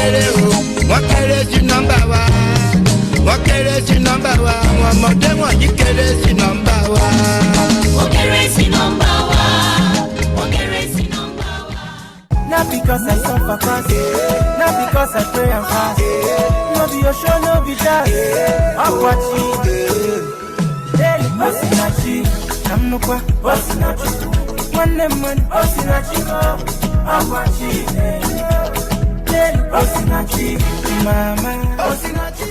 kéré o, wọ́n kéré sí nọ́mbà wa. Wọ́n kéré sí nọ́mbà wa, àwọn ọmọdé wọ̀nyí kéré sí nọ́mbà wa. Wọ́n kéré sí nọ́mbà wa. Wọ́n kéré sí nọ́mbà wa. Not because I suffer fast, not because I pray and fast. No be your show, no be that. I'm watching. Daily Osinachi, I'm no kwa Osinachi. One man Osinachi, I'm watching. Daily Osinachi, mama Osinachi.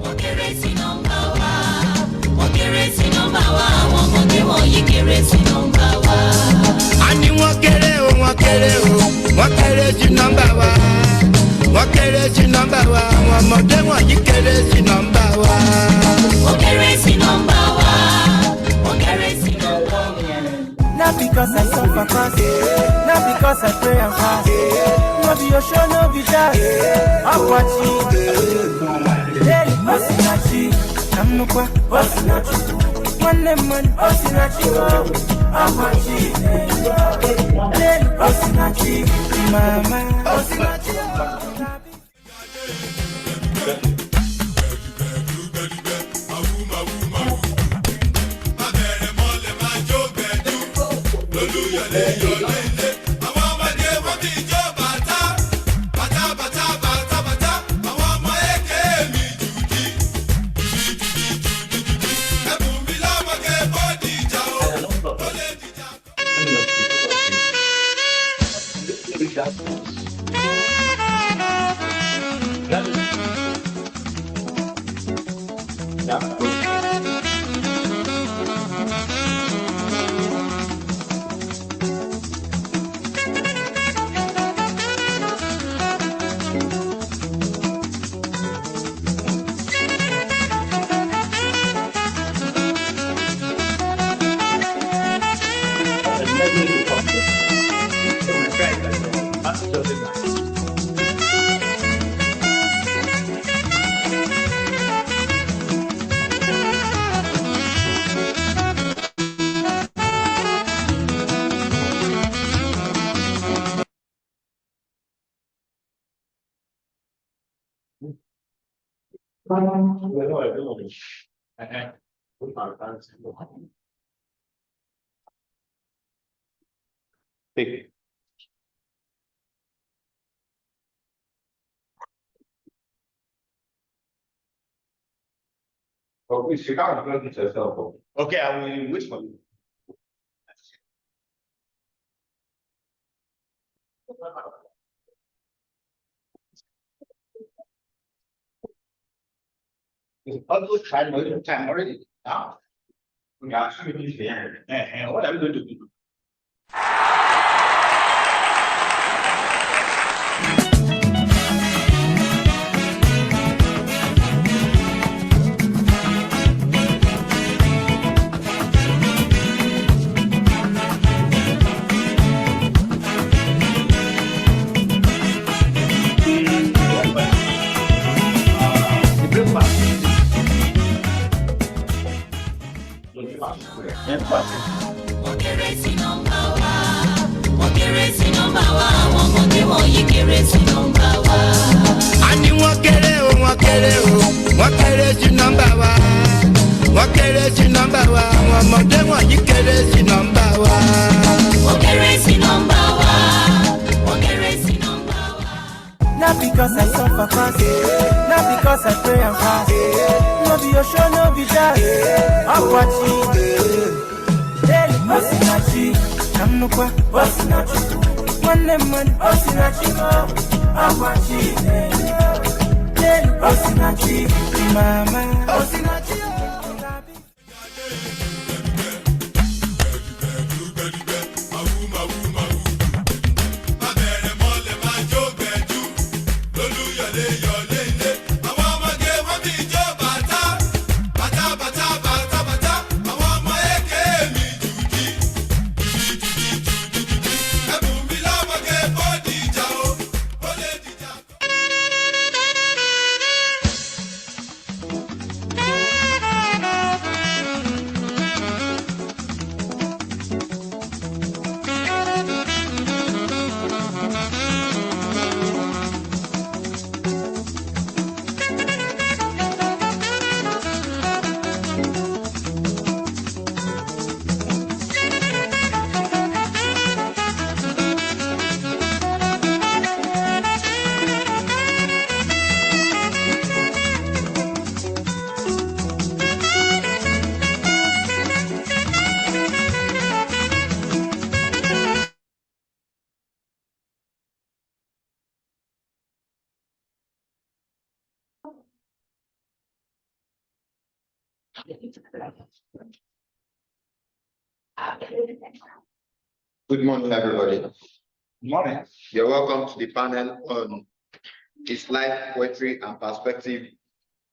Wọ́n kéré sí nọ́mbà wa. Wọ́n kéré sí nọ́mbà wa. Àwọn ọmọdé wọ̀nyí kéré sí nọ́mbà wa. A ní wọ́n kéré o, wọ́n kéré o, wọ́n kéré sí nọ́mbà wa. Wọ́n kéré sí nọ́mbà wa, àwọn ọmọdé wọ̀nyí kéré sí nọ́mbà wa. Wọ́n kéré sí nọ́mbà wa. Wọ́n kéré sí nọ́mbà wa. Not because I suffer fast, not because I pray and fast. No be your show, no be that. I'm watching. Daily Osinachi, I'm no kwa Osinachi. One man Osinachi, I'm watching. Daily Osinachi, mama Osinachi. Sì. Oh, qui si cava quello che c'è stato. Okay, I will which one? It's almost time already. Now, we are actually there. And what are we going to do? Wọ́n kéré sí nọ́mbà wa. Wọ́n kéré sí nọ́mbà wa. Àwọn ọmọdé wọ̀nyí kéré sí nọ́mbà wa. A ní wọ́n kéré o, wọ́n kéré o, wọ́n kéré sí nọ́mbà wa. Wọ́n kéré sí nọ́mbà wa, àwọn ọmọdé wọ̀nyí kéré sí nọ́mbà wa. Wọ́n kéré sí nọ́mbà wa. Wọ́n kéré sí nọ́mbà wa. Not because I suffer fast, not because I pray and fast. No be your show, no be that. I'm watching. Daily, Osinachi, Namukwa, Osinachi. One man, Osinachi, I'm watching. Daily, Osinachi, Mama, Osinachi. Good morning, everybody. Good morning. You're welcome to the panel on His Life, Poetry, and Perspective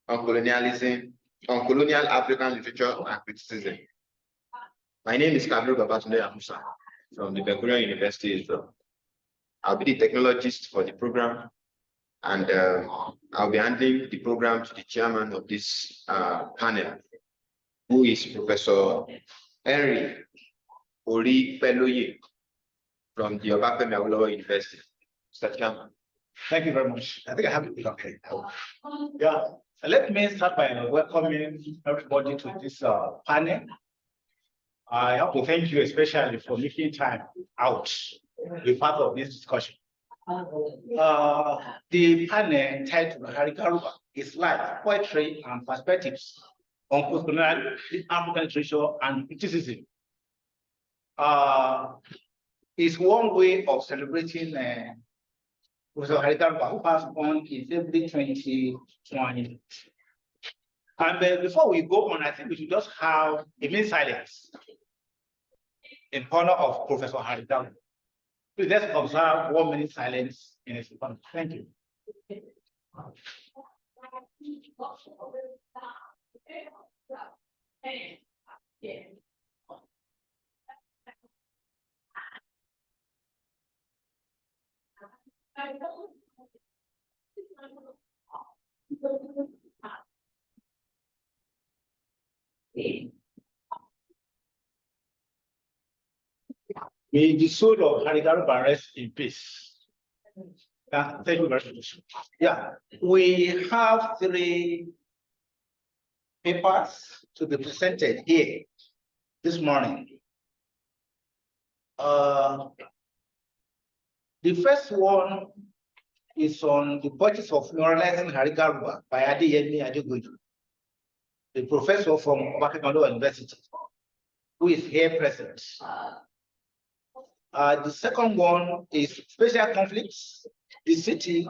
on Colonialism, on Colonial African Literature and Criticism. My name is Garuba from the Postcolonial University. I'll be the technologist for the program, and I'll be handing the program to the chairman of this panel, who is Professor Henry Ori-Peloye from the Obafemi Awolowo University. Mr. Chairman. Thank you very much. I think I have it okay. Yeah. Let me start by welcoming everybody to this panel. I have to thank you especially for making time out to be part of this discussion. The panel titled Garuba, His Life, Poetry, and Perspectives on Postcolonial African Literature and Criticism is one way of celebrating Professor Garuba, who passed on in February 2020. And before we go on, I think we should just have a minute silence in honor of Professor Garuba. Please let's observe 1 minute silence in his honor. Thank you. May the soul of Garuba rest in peace. Thank you very much. Yeah, we have 3 papers to be presented here this morning. The first one is on the purchase of memorializing Garuba by Adeyemi Adegoju, the professor from Obafemi Awolowo University, who is here present. The second one is special conflicts, the city,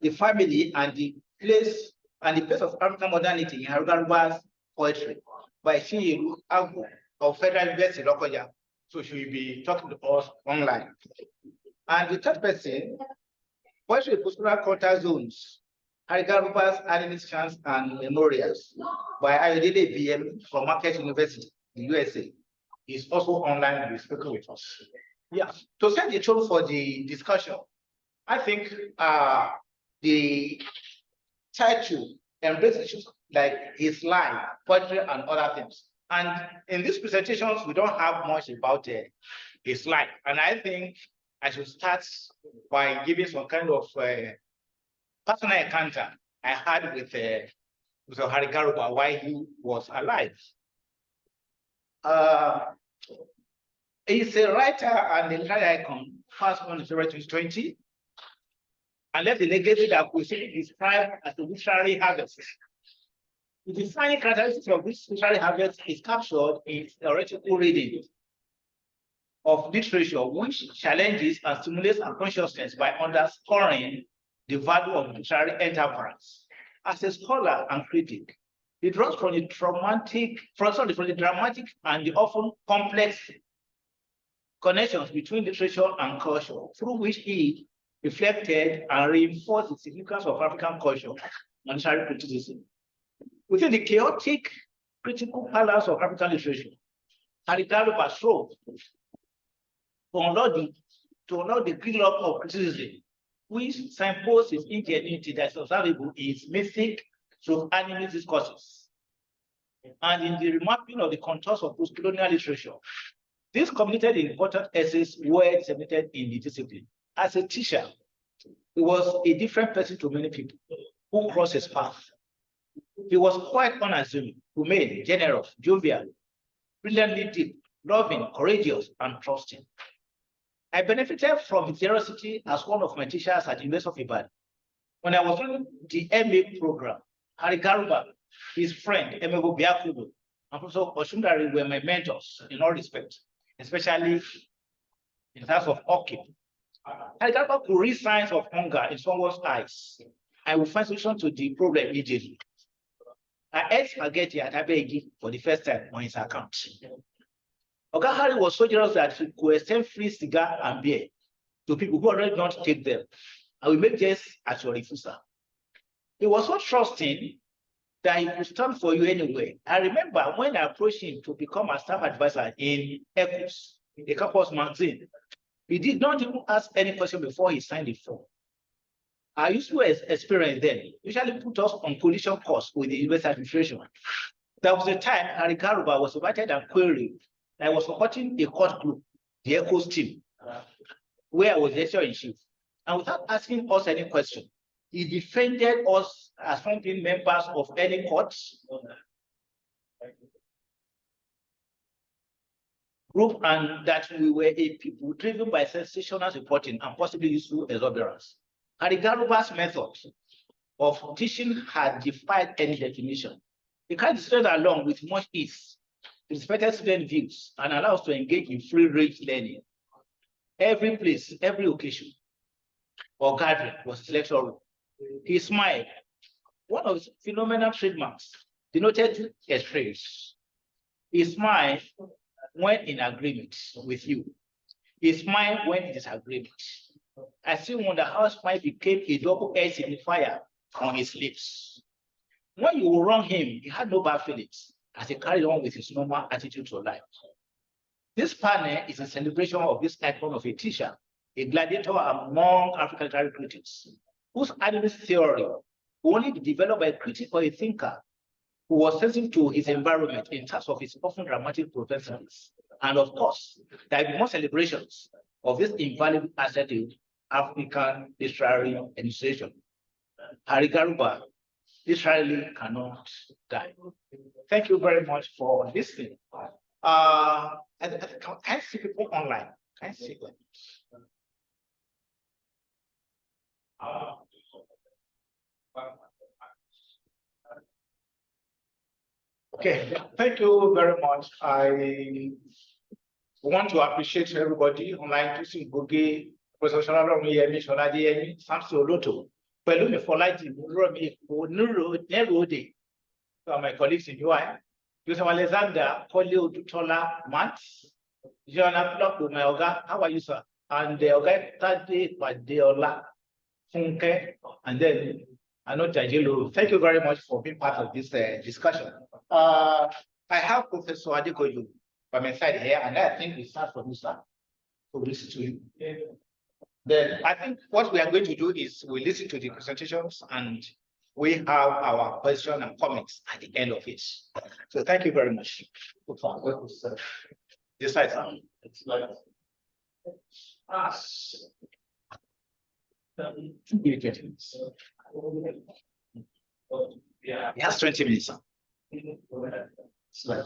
the family, and the place and the pace of African modernity in Garuba's poetry by Chinyelu Agbo of Federal University Lokoja. So she will be talking to us online. And the third person, poetry postcolonial culture zones, Garuba's Animist Chants and Memorials by Ayodele BM from Marquette University, the USA, is also online and is speaking with us. Yeah, to set the tone for the discussion, I think the title embraces issues like Islam, poetry, and other things. And in these presentations, we don't have much about Islam. And I think I should start by giving some kind of personal encounter I had with Hari Garuba while he was alive. He's a writer and a literary icon, first born in February 2020, and left a legacy that we see described as a literary harvest. The defining characteristics of this literary harvest is captured in theoretical reading of literature, which challenges and stimulates our consciousness by underscoring the value of literary enterprise. As a scholar and critic, he draws from the dramatic and the often complex connections between literature and culture, through which he reflected and reinforced the significance of African culture and literary criticism. Within the chaotic critical palace of African literature, Hari Garuba strove to unlock the gridlock of criticism, which signposts its ingenuity that is observable in its mythic through animist discourses and in the remapping of the contours of postcolonial literature. These communicated important essays were disseminated in the discipline. As a teacher, he was a different person to many people who crossed his path. He was quite unassuming, humane, generous, jovial, brilliantly deep, loving, courageous, and trusting. I benefited from his generosity as one of my teachers at the University of Ibadan. When I was running the MA program, Hari Garuba, his friend, Emego Biakubu, and Professor Oshundari were my mentors in all respects, especially in terms of hockey. Hari Garuba could read signs of hunger in someone's eyes and would find solution to the problem immediately. I ate spaghetti at Abegi for the first time on his account. Oga Hari was so generous that he could extend free cigar and beer to people who already don't take them, and we make this at your refusal. He was so trusting that he could stand for you anyway. I remember when I approached him to become a staff advisor in Ecos, the campus magazine, he did not even ask any question before he signed the form. Our useful experience then usually put us on collision course with the university administration. There was a time Hari Garuba was invited and queried. I was supporting a court group, the ECHOS team, where I was the editor-in-chief. And without asking us any question, he defended us as founding members of any court group, and that we were a people driven by sensational reporting and possibly useful exuberance. Hari Garuba's method of teaching had defied any definition. He carried the students along with much ease, respected student views, and allowed us to engage in free-range learning. Every place, every occasion or gathering was his lecture room. He smiled. One of his phenomenal trademarks denoted a phrase. He smiled when in agreement with you. He smiled when in disagreement. I still wonder how smile became a double-edged signifier on his lips. When you wrong him, he had no bad feelings as he carried on with his normal attitude to life. This panel is a celebration of this icon of a teacher, a gladiator among African literary critics, whose animist theory will only be developed by a critic or a thinker who was sensitive to his environment in terms of his often dramatic propensities. And of course, there will be more celebrations of this invaluable asset in African literary administration. Hari Garuba literally cannot die. Thank you very much for listening. I see people online. Can I see them? Okay, thank you very much. I want to appreciate everybody online, Tusi Gogi, Professor Shalom Yemi, Sholadi Yemi, Samson Oloto, Pelumi for lighting, Romy, Nerode, my colleagues in UI, Joseph Alexander, Polio Dutola, Matt, Joanna Block, my Oga, how are you, sir? And the Oga Tade Badeola, Funke, and then I know Tajilo. Thank you very much for being part of this discussion. I have Professor Adekoyu by my side here, and I think we start from you, sir, to listen to you. Then I think what we are going to do is we listen to the presentations and we have our question and comments at the end of it. So thank you very much. This slide, sir. He has 20 minutes. Slide.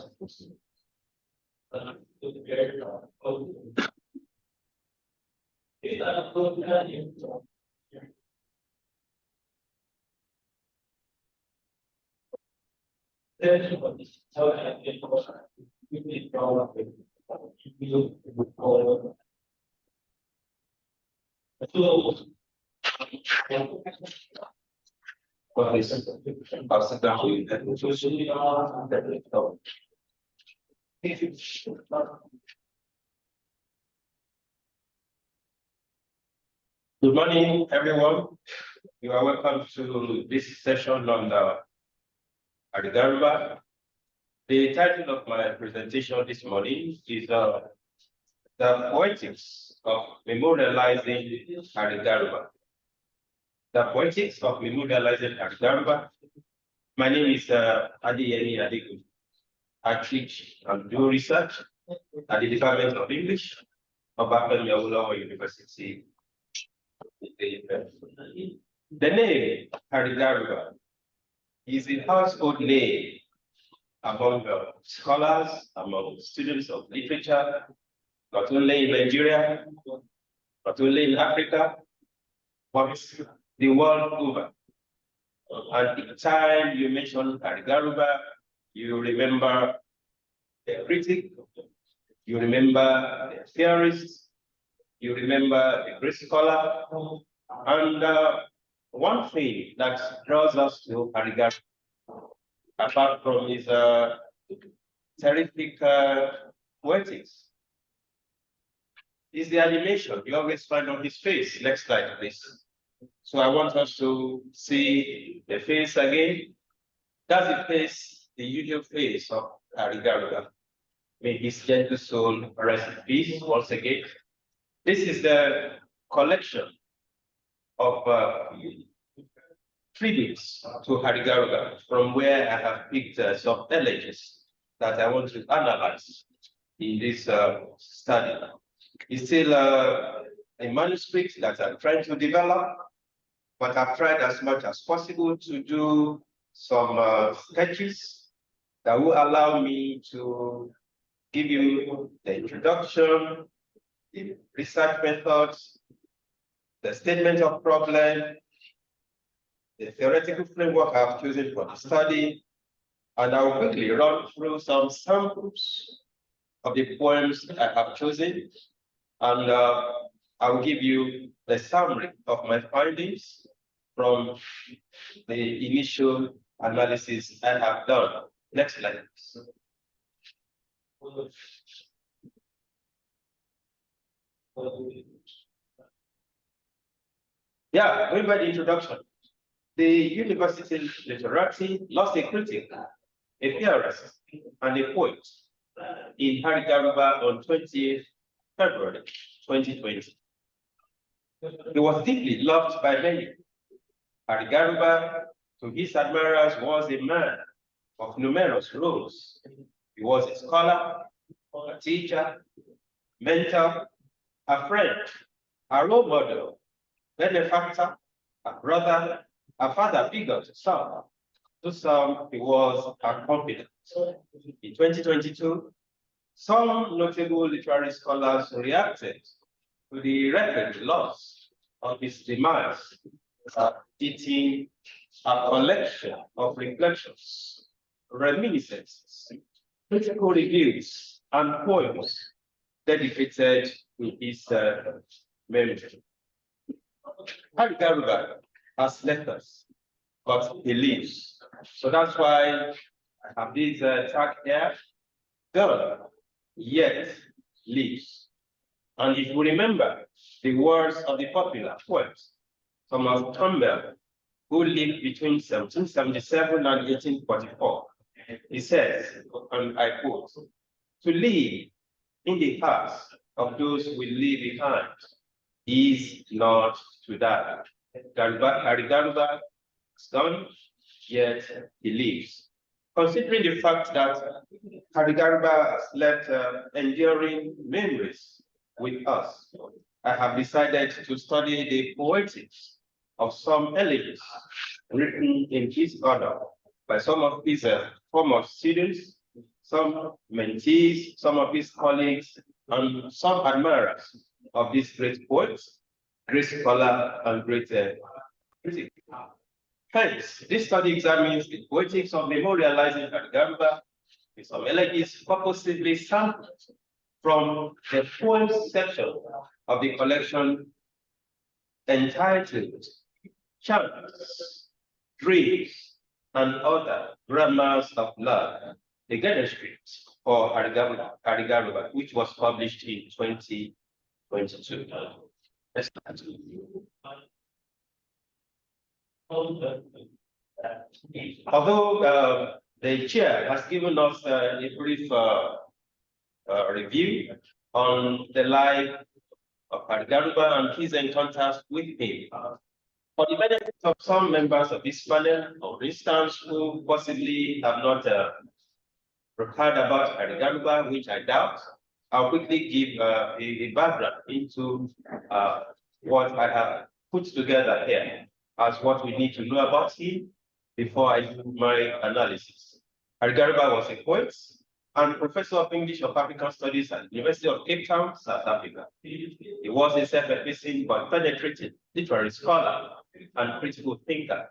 Good morning, everyone. You are welcome to this session on the Garuba. The title of my presentation this morning is the Poetics of Memorializing Garuba. The Poetics of Memorializing Garuba. My name is Adeyemi Adegun. I teach and do research at the Department of English of Akpem Awolowo University. The name Garuba is a household name among scholars, among students of literature, not only in Nigeria, not only in Africa, but the world over. And each time you mention Garuba, you remember the critic, you remember the theorist, you remember the great scholar, and one thing that draws us to Garuba, apart from his terrific poetics, is the animation you always find on his face. Next slide, please. So I want us to see the face again. That's the face, the usual face of Garuba. May his gentle soul rest in peace once again. This is the collection of tributes to Garuba, from where I have picked some elegies that I want to analyze in this study. It's still a manuscript that I'm trying to develop, but I've tried as much as possible to do some sketches that will allow me to give you the introduction, the research methods, the statement of problem, the theoretical framework I've chosen for the study, and I'll quickly run through some samples of the poems I have chosen, and I'll give you the summary of my findings from the initial analysis I have done. Next slide. Yeah, going by the introduction. The university literati lost a critic, a theorist, and a poet in Garuba on 20th February 2020. He was deeply loved by many. Garuba, to his admirers, was a man of numerous roles. He was a scholar, a teacher, mentor, a friend, a role model, benefactor, a brother, a father figure to some. To some, he was a confidant. In 2022, some notable literary scholars reacted to the record loss of his demise, editing a collection of reflections, reminiscences, critical reviews, and poems dedicated to his memory. Garuba has left us, but he lives. So that's why I have this tag here. God yet lives. And if you remember the words of the popular poet, Thomas Campbell, who lived between 1777 and 1844, he says, and I quote, "To live in the hearts of those we leave behind is not to die." Garuba is gone, yet he lives. Considering the fact that Garuba has left enduring memories with us, I have decided to study the poetics of some elegies written in his honor by some of his former students, some mentees, some of his colleagues, and some admirers of this great poet, great scholar, and great critic. Hence, this study examines the poetics of memorializing Garuba with some elegies purposely sampled from the poems section of the collection entitled Chants, Dreams, and Other Grammars of Love, the manuscript for Garuba, which was published in 2022. Although the chair has given us a brief review on the life of Garuba and his encounters with him, for the benefit of some members of this panel, for instance, who possibly have not heard about Garuba, which I doubt, I'll quickly give a background into what I have put together here as what we need to know about him before I do my analysis. Garuba was a poet and professor of English of African Studies at the University of Cape Town, South Africa. He was a self-effacing but penetrating literary scholar and critical thinker.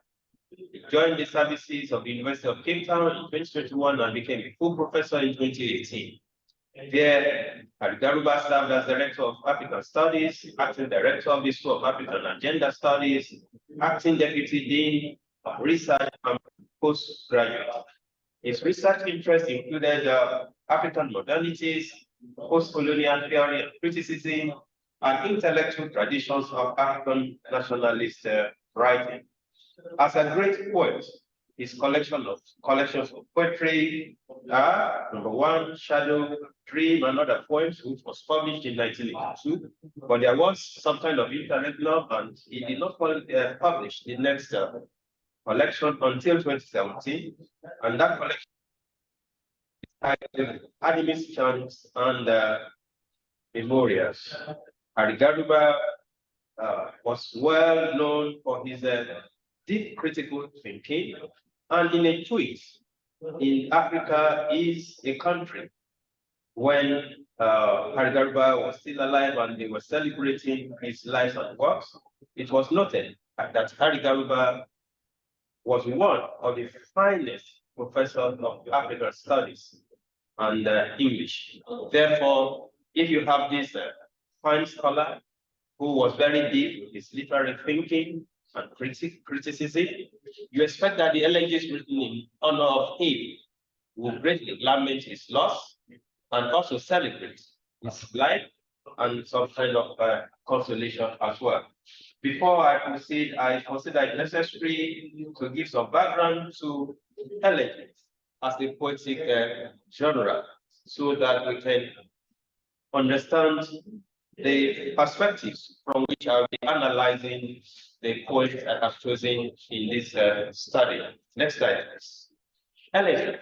He joined the services of the University of Cape Town in 2021 and became a full professor in 2018. There, Garuba served as Director of African Studies, Acting Director of the School of African and Gender Studies, Acting Deputy Dean of Research and Postgraduate. His research interests included African modernities, post-colonial theory and criticism, and intellectual traditions of African nationalist writing. As a great poet, his collections of poetry are number one, Shadow, Dream, and other poems, which was published in 1982. But there was some kind of internet love, and he did not publish the next collection until 2017. And that collection is titled Animist Chants and Memorials. Garuba was well known for his deep critical thinking, and in a tweet, in Africa is a country. When Garuba was still alive and they were celebrating his life and works, it was noted that Garuba was one of the finest professors of African studies and English. Therefore, if you have this fine scholar who was very deep with his literary thinking and criticism, you expect that the elegies written in honor of him will greatly lament his loss and also celebrate his life and some kind of consolation as well. Before I proceed, I consider it necessary to give some background to elegies as a poetic genre, so that we can understand the perspectives from which I'll be analyzing the poets I have chosen in this study. Next slide, please. Elegy.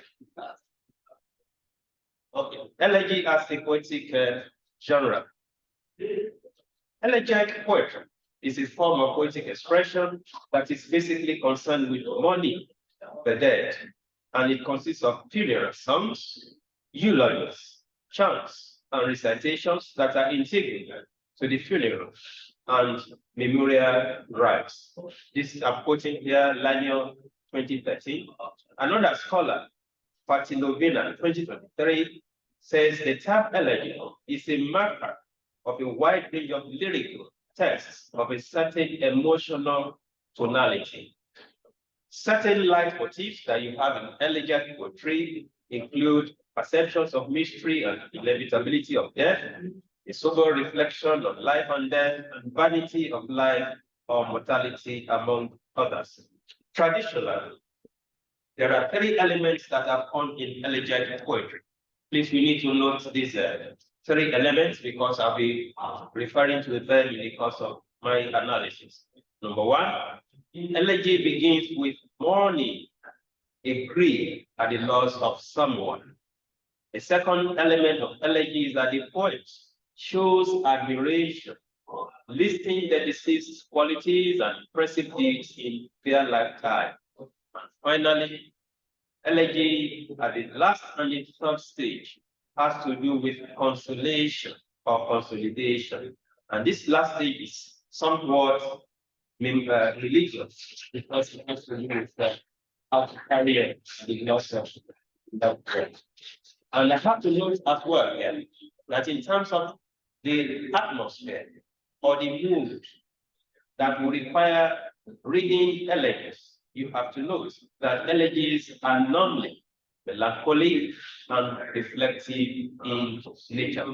Okay. Elegy as a poetic genre. Elegiac poetry is a form of poetic expression that is basically concerned with mourning the dead, and it consists of funeral songs, eulogies, chants, and recitations that are integral to the funeral and memorial rites. This is I'm quoting here, Lanyo 2013. Another scholar, Patinovina 2023, says the term elegy is a marker of a wide range of lyrical texts of a certain emotional tonality. Certain leitmotifs that you have in elegiac poetry include perceptions of mystery and inevitability of death, a sober reflection on life and death, and vanity of life or mortality, among others. Traditionally, there are three elements that are found in elegiac poetry. Please, you need to note these three elements because I'll be referring to them in the course of my analysis. Number one, elegy begins with mourning, a grief at the loss of someone. The second element of elegy is that the poet shows admiration, listing the deceased's qualities and impressive deeds in their lifetime. And finally, elegy at the last and the third stage has to do with consolation or consolidation. And this last stage is somewhat religious because it has to do with how to carry the loss of that word. And I have to note as well that in terms of the atmosphere or the mood that will require reading elegies, you have to note that elegies are normally melancholic and reflective in nature.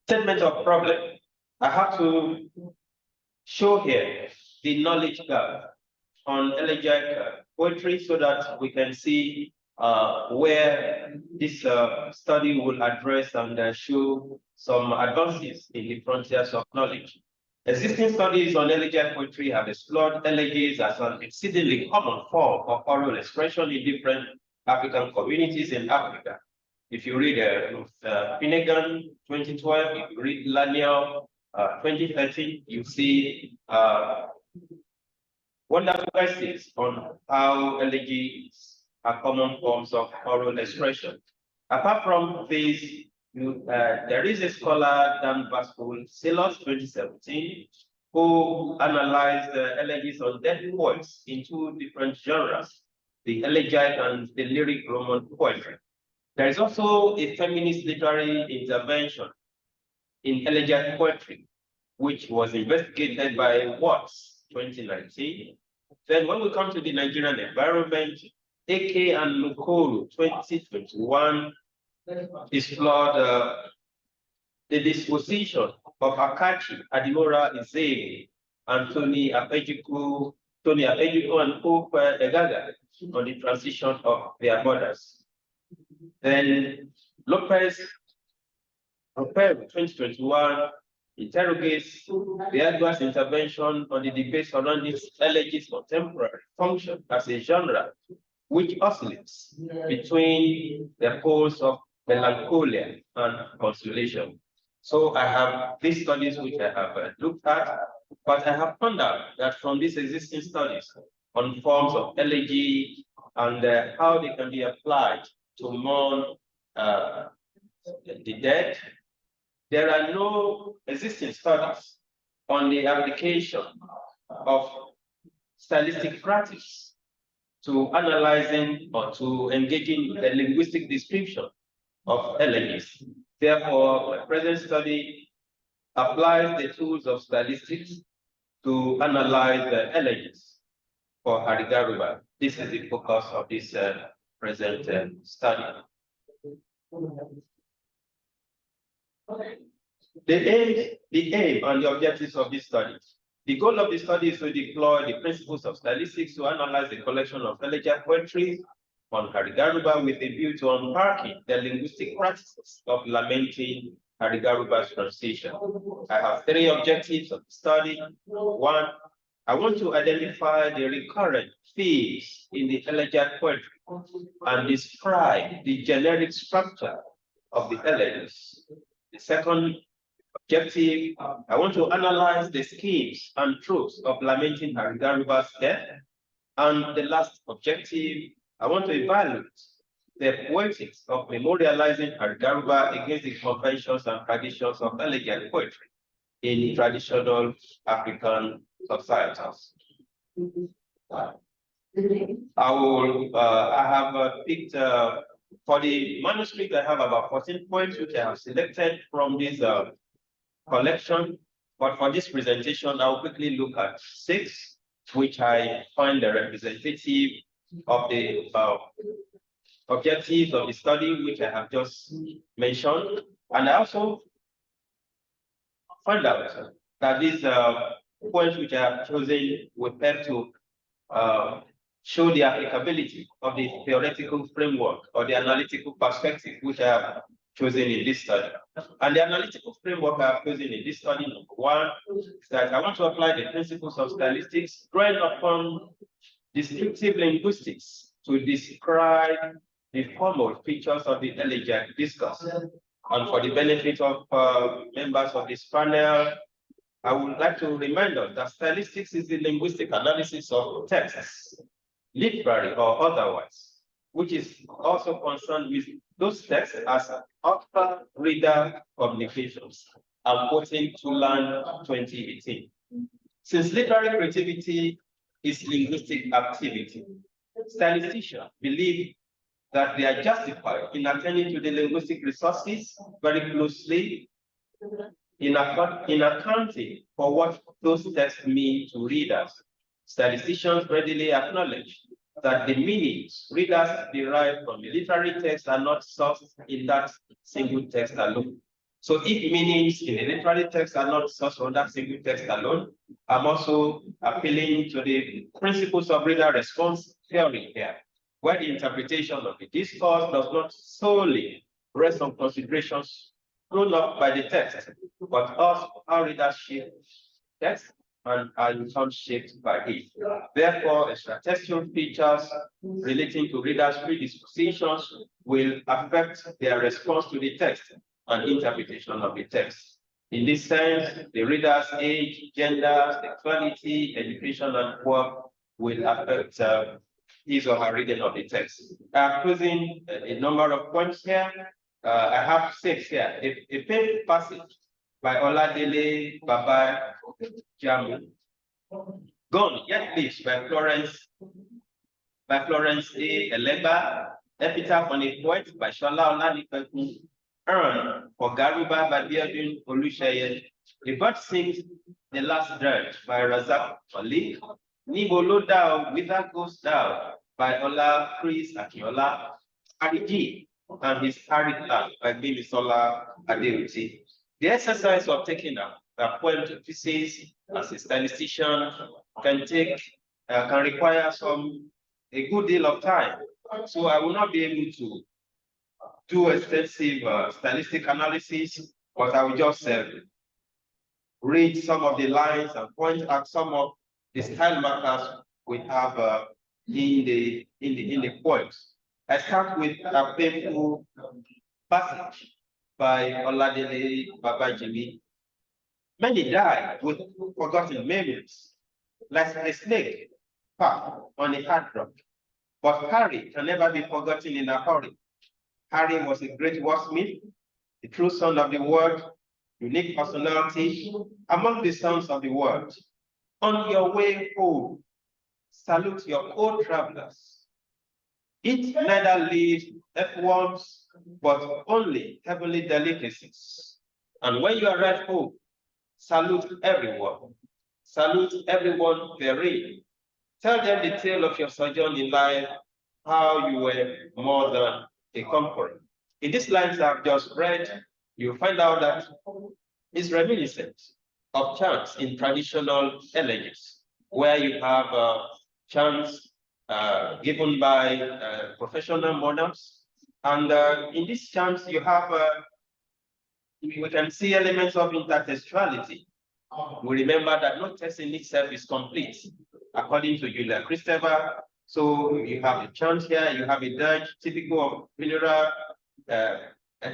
Statement of problem. I have to show here the knowledge gap on elegiac poetry so that we can see where this study will address and show some advances in the frontiers of knowledge. Existing studies on elegiac poetry have explored elegies as an exceedingly common form of oral expression in different African communities in Africa. If you read Finnegan 2012, if you read Laniel 2013, you see wonderful essays on how elegies are common forms of oral expression. Apart from this, there is a scholar, Dan Baskul, Silos 2017, who analyzed elegies on dead poets in two different genres, the elegiac and the lyric Roman poetry. There is also a feminist literary intervention in elegiac poetry, which was investigated by Watts 2019. Then when we come to the Nigerian environment, AK and Nukuru 2021 explored the disposition of Akachi, Adimora Izebe, and Tony Apejuku and Pope Egaga on the transition of their borders. Then Lopez 2021 interrogates the adverse intervention on the debate surrounding elegies contemporary function as a genre, which oscillates between the poles of melancholia and consolation. So I have these studies which I have looked at, but I have found out that from these existing studies on forms of elegy and how they can be applied to mourn the dead, there are no existing studies on the application of stylistic practice to analyzing or to engaging the linguistic description of elegies. Therefore, my present study applies the tools of stylistics to analyze the elegies for Garuba. This is the focus of this present study. The aim and the objectives of this study. The goal of the study is to deploy the principles of stylistics to analyze the collection of elegiac poetry on Garuba with a view to unpacking the linguistic practices of lamenting Garuba's transition. I have three objectives of the study. One, I want to identify the recurrent themes in the elegiac poetry and describe the generic structure of the elegies. The second objective, I want to analyze the schemes and tropes of lamenting Garuba's death. And the last objective, I want to evaluate the poetics of memorializing Garuba against the conventions and traditions of elegiac poetry in traditional African societies. I have picked For the manuscript, I have about 14 poems which I have selected from this collection. But for this presentation, I'll quickly look at 6, which I find the representative of the objectives of the study, which I have just mentioned. And I also find out that these points which I have chosen will help to show the applicability of the theoretical framework or the analytical perspective which I have chosen in this study. And the analytical framework I have chosen in this study, number 1, is that I want to apply the principles of stylistics, drawing upon descriptive linguistics to describe the formal features of the elegiac discourse. And for the benefit of members of this panel, I would like to remind us that stylistics is the linguistic analysis of texts, literary or otherwise, which is also concerned with those texts as author-reader communications. I'm quoting Tulan 2018. Since literary creativity is linguistic activity, statisticians believe that they are justified in attending to the linguistic resources very closely in accounting for what those texts mean to readers. Statisticians readily acknowledge that the meanings readers derive from the literary text are not sourced in that single text alone. So if meanings in the literary text are not sourced from that single text alone, I'm also appealing to the principles of reader response theory here, where the interpretation of the discourse does not solely rest on considerations thrown up by the text, but also how readers shape text and are become shaped by it. Therefore, extra-textual features relating to readers' predispositions will affect their response to the text and interpretation of the text. In this sense, the reader's age, gender, sexuality, education, and work will affect his or her reading of the text. I'm closing a number of points here. I have 6 here. A famous passage by Oladele Baba Jamu. Gone Yet Lives by Florence A. Eleba. Epitaph on a Poet by Shola Olanipekun. Urn for Garuba by Biodun Olusheye. The Bird Sings the Last Dirge by Razak Ali. Nibolo Dao, Whither Goes Thou by Ola Chris Akiola. Ariji and His Arid Land by Bimisola Aderuti. The exercise of taking a poem to pieces as a statistician can require a good deal of time. So I will not be able to do extensive stylistic analysis, but I will just read some of the lines and point at some of the style markers we have in the poems. I start with a painful passage by Oladele Babajimi. Many die with forgotten memories, like a snake path on a hard rock. But Harry can never be forgotten in a hurry. Harry was a great wordsmith, the true son of the word, unique personality among the sons of the world. On your way home, salute your co-travelers. Eat neither leaves, earthworms, but only heavenly delicacies. And when you arrive home, salute everyone. Salute everyone therein. Tell them the tale of your sojourn in life, how you were more than a conqueror. In these lines I've just read, you'll find out that it's reminiscent of chants in traditional elegies, where you have chants given by professional monarchs. And in these chants, you have, we can see elements of intertextuality. We remember that no text in itself is complete, according to Julia Kristeva. So you have a chant here, you have a dirge typical of funeral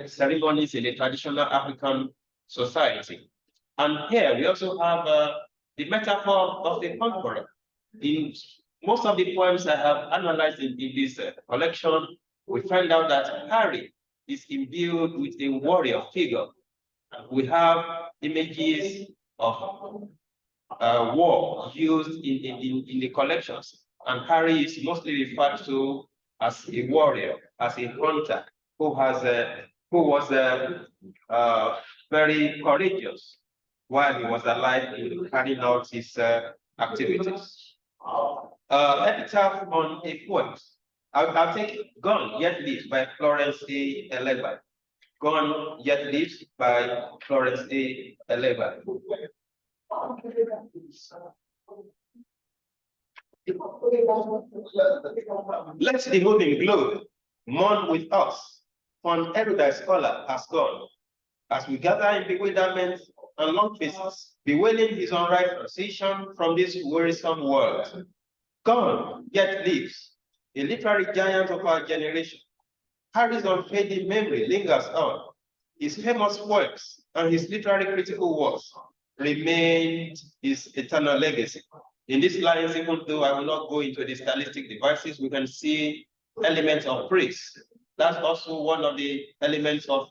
ceremonies in a traditional African society. And here we also have the metaphor of the conqueror. In most of the poems I have analyzed in this collection, we find out that Harry is imbued with a warrior figure. We have images of war used in the collections, and Harry is mostly referred to as a warrior, as a hunter who was very courageous while he was alive in carrying out his activities. Epitaph on a poet. I'll take Gone Yet Lives by Florence A. Eleba. Gone Yet Lives by Florence A. Eleba. Let the moving globe mourn with us, for an erudite scholar has gone. As we gather in bewilderment and long faces, bewailing his unripe transition from this wearisome world. Gone yet lives, a literary giant of our generation. Harry's unfading memory lingers on. His famous works and his literary critical works remain his eternal legacy. In these lines, even though I will not go into the stylistic devices, we can see elements of praise. That's also one of the elements of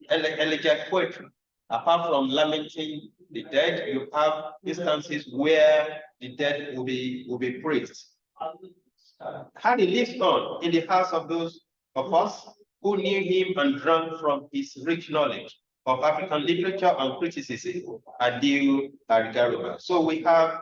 elegiac poetry. Apart from lamenting the dead, you have instances where the dead will be praised. Harry lives on in the hearts of those of us who knew him and drank from his rich knowledge of African literature and criticism. Adieu, Harry Garuba. So we have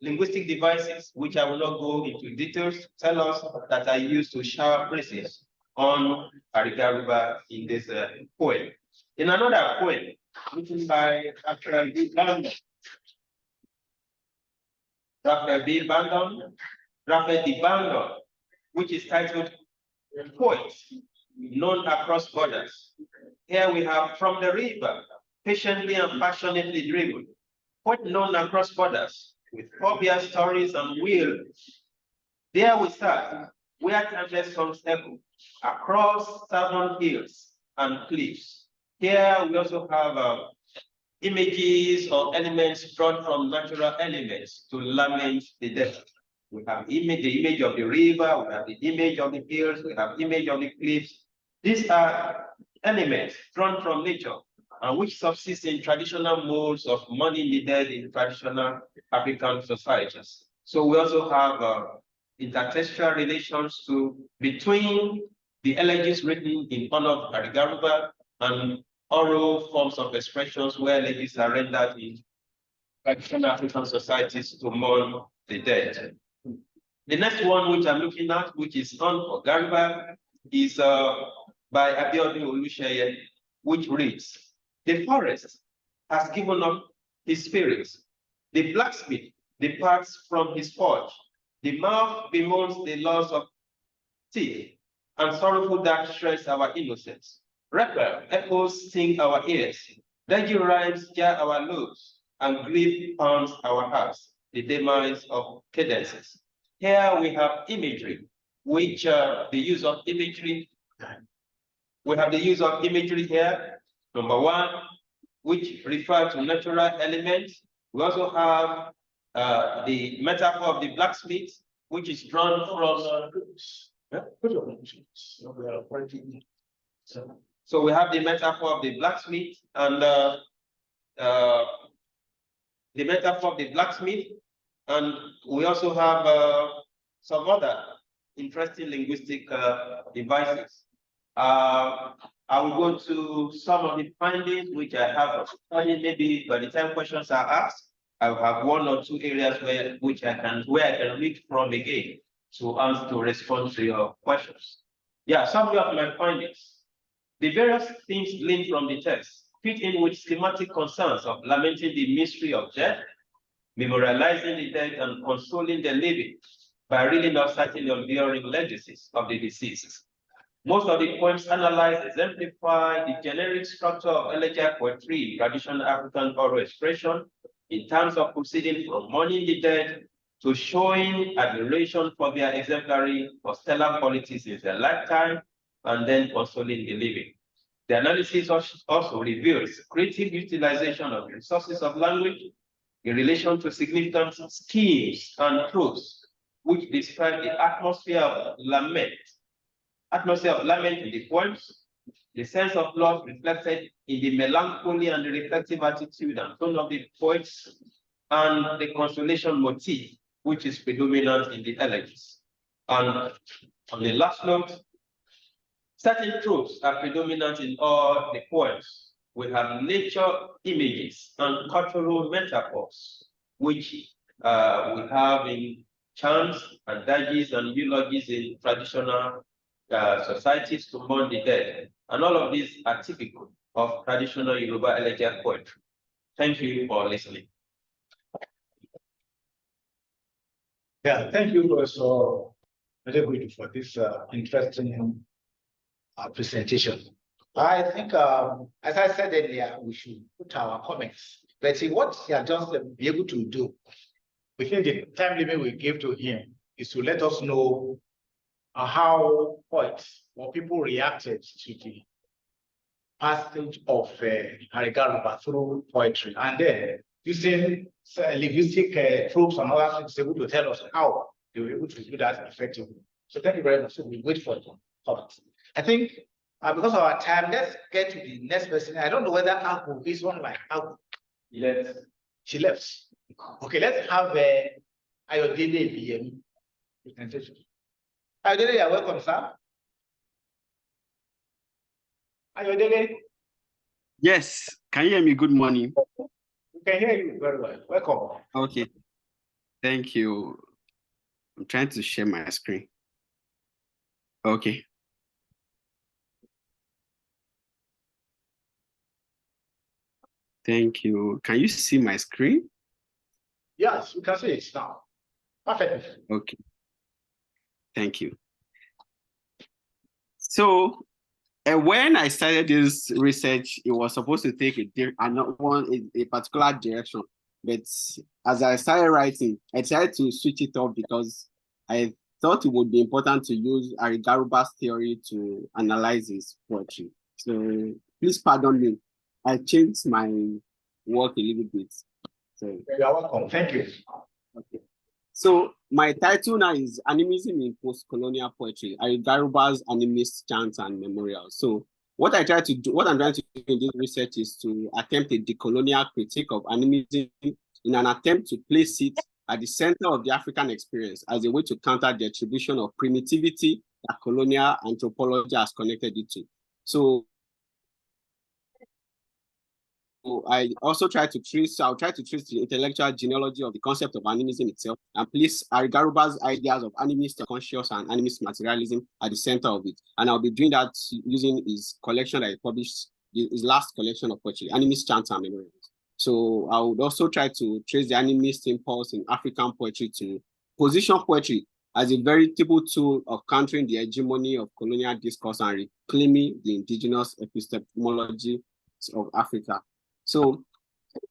linguistic devices, which I will not go into details, tell us that are used to shower praises on Harry Garuba in this poem. In another poem, written by Raphael B. Bandon, which is titled Poet, Known Across Borders. Here we have From the River, Patiently and Passionately Driven, Poet known across borders, with phobia stories and will. There we start, where timeless songs echo, across southern hills and cliffs. Here we also have images or elements drawn from natural elements to lament the dead. We have the image of the river, we have the image of the hills, we have the image of the cliffs. These are elements drawn from nature and which subsist in traditional modes of mourning the dead in traditional African societies. So we also have intertextual relations between the elegies written in honor of Harry Garuba and oral forms of expressions where elegies are rendered in traditional African societies to mourn the dead. The next one which I'm looking at, which is on for Garuba, is by Abiodun Olusheye, which reads, "The forest has given up his spirit. The blacksmith departs from his forge. The mouth bemoans the loss of teeth, and sorrowful dark shreds our innocence. Rapper echoes sting our ears. Deadly rhymes jar our lobes, and grief pounds our hearts. The demise of cadences." Here we have imagery, which the use of imagery. We have the use of imagery here. Number one, which refer to natural elements. We also have the metaphor of the blacksmith, which is drawn from. So we have the metaphor of the blacksmith and we also have some other interesting linguistic devices. I will go to some of the findings which I have. Maybe by the time questions are asked, I will have one or two areas where I can read from again to respond to your questions. Yeah, summary of my findings. The various themes gleaned from the text fit in with thematic concerns of lamenting the mystery of death, memorializing the dead, and consoling the living by reading of certain enduring legacies of the deceased. Most of the poems analyzed exemplify the generic structure of elegiac poetry in traditional African oral expression in terms of proceeding from mourning the dead to showing admiration for their exemplary or stellar qualities in their lifetime, and then consoling the living. The analysis also reveals creative utilization of resources of language in relation to significant schemes and truths, which describe the atmosphere of lament in the poems, the sense of loss reflected in the melancholy and the reflective attitude and tone of the poets, and the consolation motif, which is predominant in the elegies. And on the last note, Certain tropes are predominant in all the poems. We have nature images and cultural metaphors, which we have in chants and dirges and eulogies in traditional societies to mourn the dead. And all of these are typical of traditional Yoruba elegiac poetry. Thank you for listening. Yeah, thank you, Professor Adebudu, for this interesting presentation. I think, as I said earlier, we should put our comments. Let's see what he has just be able to do within the time limit we give to him is to let us know how poets or people reacted to the passage of Garuba through poetry, and then using linguistic tropes and other things able to tell us how they were able to do that effectively. So thank you very much. So we wait for the comments. I think because of our time, let's get to the next person. I don't know whether Agu is online. Agu. Yes. She left. Okay, let's have Ayodele BM presentation. Ayodele, you're welcome, sir. Ayodele. Yes, can you hear me? Good morning. We can hear you very well. Welcome. Okay, thank you. I'm trying to share my screen. Okay. Thank you. Can you see my screen? Yes, we can see it now. Perfect. Okay. Thank you. So, when I started this research, it was supposed to take a particular direction. But as I started writing, I tried to switch it up because I thought it would be important to use Garuba's theory to analyze his poetry. So please pardon me. I changed my work a little bit. So you are welcome. Thank you. Okay. So my title now is Animism in Postcolonial Poetry, Garuba's Animist Chants and Memorials. So what I'm trying to do in this research is to attempt a decolonial critique of animism in an attempt to place it at the center of the African experience as a way to counter the attribution of primitivity that colonial anthropology has connected it to. So I also I'll try to trace the intellectual genealogy of the concept of animism itself and place Garuba's ideas of animist conscious and animist materialism at the center of it. And I'll be doing that using his collection that he published, his last collection of poetry, Animist Chants and Memorials. So I would also try to trace the animist impulse in African poetry to position poetry as a veritable tool of countering the hegemony of colonial discourse and reclaiming the indigenous epistemology of Africa. So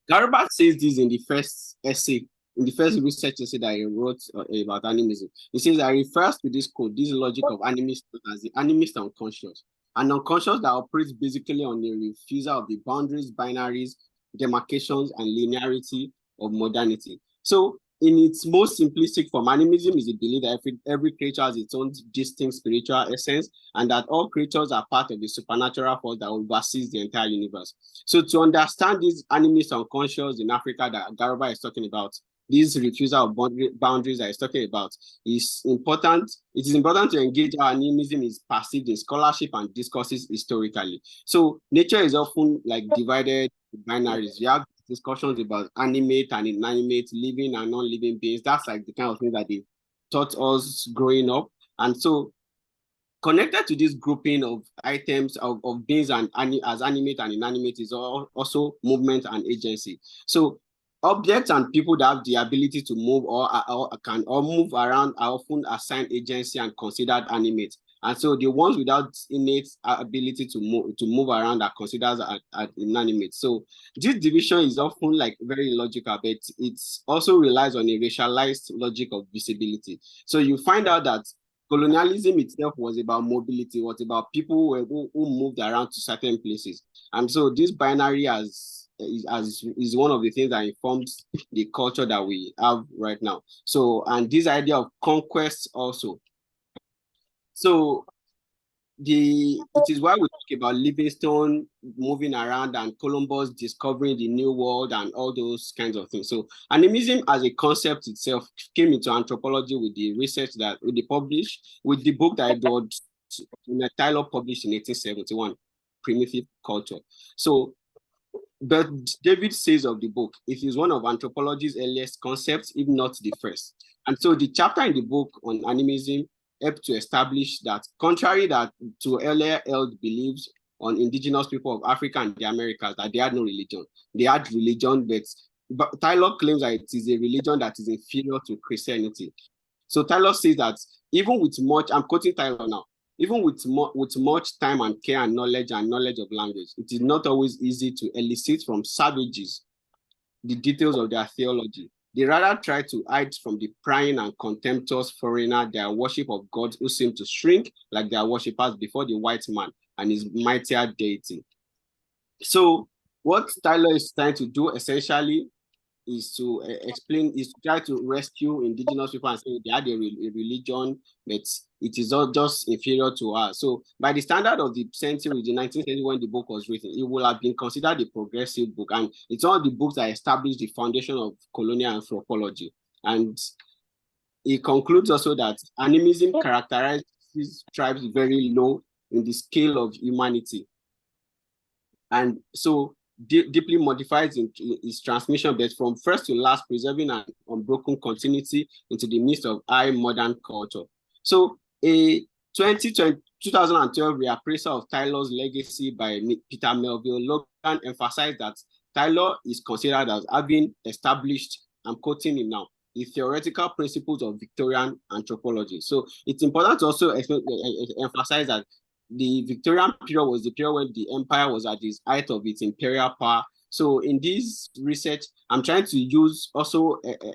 Garuba says this in the first research essay that he wrote about animism. He says that refers to this logic of animist as the animist unconscious, an unconscious that operates basically on the refusal of the boundaries, binaries, demarcations, and linearity of modernity. So in its most simplistic form, animism is the belief that every creature has its own distinct spiritual essence and that all creatures are part of the supernatural force that oversees the entire universe. So to understand this animist unconscious in Africa that Garuba is talking about, this refusal of boundaries that he's talking about, is important. It is important to engage how animism is perceived in scholarship and discourses historically. So nature is often like divided into binaries. You have discussions about animate and inanimate, living and non-living beings. That's like the kind of thing that they taught us growing up. And so connected to this grouping of items of beings and as animate and inanimate is also movement and agency. So objects and people that have the ability to move or can move around are often assigned agency and considered animate. And so the ones without innate ability to move around are considered as inanimate. So this division is often like very illogical, but it also relies on a racialized logic of visibility. So you find out that colonialism itself was about mobility, was about people who moved around to certain places. And so this binary is one of the things that informs the culture that we have right now. So, and this idea of conquest also. So it is why we talk about Livingstone moving around and Columbus discovering the new world and all those kinds of things. So animism as a concept itself came into anthropology with the research that they published, with the book that Edward Tyler published in 1871, Primitive Culture. So, but David says of the book, it is one of anthropology's earliest concepts, if not the first. And so the chapter in the book on animism helped to establish that, contrary to earlier held beliefs on indigenous people of Africa and the Americas, that they had no religion. They had religion, but Tyler claims that it is a religion that is inferior to Christianity. So Tyler says that even with much, I'm quoting Tyler now, even with much time and care and knowledge of language, it is not always easy to elicit from savages the details of their theology. They rather try to hide from the prying and contemptuous foreigner their worship of gods who seem to shrink like their worshippers before the white man and his mightier deity. So what Tyler is trying to do essentially is to try to rescue indigenous people and say they had a religion, but it is not just inferior to us. So by the standard of the century, the 19th century, when the book was written, it will have been considered a progressive book. And it's one of the books that established the foundation of colonial anthropology. And it concludes also that animism characterizes tribes very low in the scale of humanity. And so deeply modifies its transmission, but from first to last, preserving an unbroken continuity into the midst of high modern culture. So a 2012 reappraisal of Tyler's legacy by Peter Melville Logan emphasized that Tyler is considered as having established, I'm quoting him now, the theoretical principles of Victorian anthropology. So it's important to also emphasize that the Victorian period was the period when the empire was at its height of its imperial power. So in this research, I'm trying to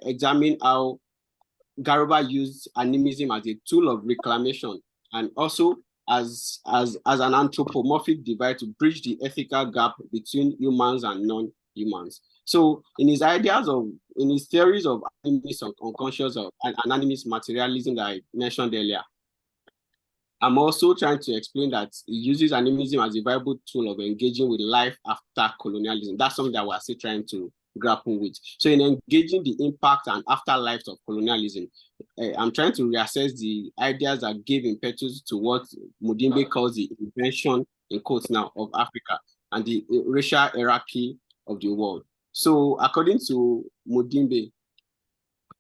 examine how Garuba used animism as a tool of reclamation and also as an anthropomorphic divide to bridge the ethical gap between humans and non-humans. So in his theories of animist unconscious and animist materialism that I mentioned earlier, I'm also trying to explain that he uses animism as a viable tool of engaging with life after colonialism. That's something that we're still trying to grapple with. So in engaging the impact and afterlife of colonialism, I'm trying to reassess the ideas that gave impetus to what Mudimbe calls the invention, in quotes now, of Africa and the racial hierarchy of the world. So according to Mudimbe,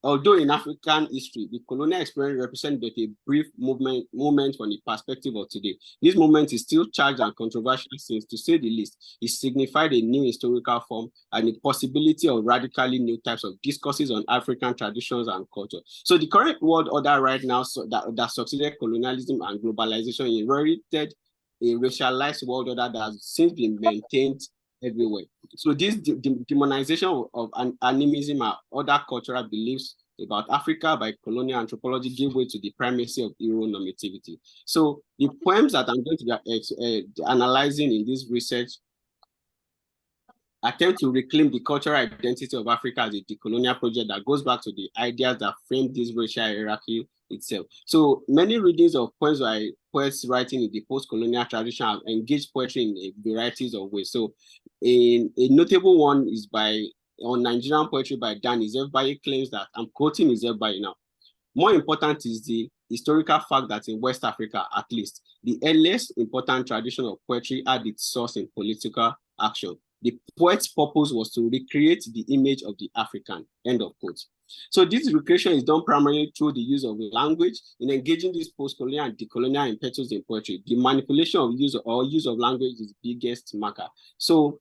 although in African history, the colonial experience represents but a brief moment from the perspective of today. This moment is still charged and controversial since, to say the least, it signified a new historical form and the possibility of radically new types of discourses on African traditions and culture. So the current world order right now that succeeded colonialism and globalization inherited a racialized world order that has since been maintained everywhere. So this demonization of animism and other cultural beliefs about Africa by colonial anthropology gave way to the primacy of heteronormativity. So the poems that I'm going to be analyzing in this research attempt to reclaim the cultural identity of Africa as a decolonial project that goes back to the ideas that framed this racial hierarchy itself. So many readings of poems by poets writing in the post-colonial tradition have engaged poetry in a varieties of ways. So a notable one is on Nigerian poetry by Dan Izebbaye claims that, I'm quoting Izebbaye now, more important is the historical fact that in West Africa, at least, the earliest important tradition of poetry had its source in political action. The poet's purpose was to recreate the image of the African, end of quote. So this recreation is done primarily through the use of language. In engaging this post-colonial and decolonial impetus in poetry, the manipulation of use of language is the biggest marker. So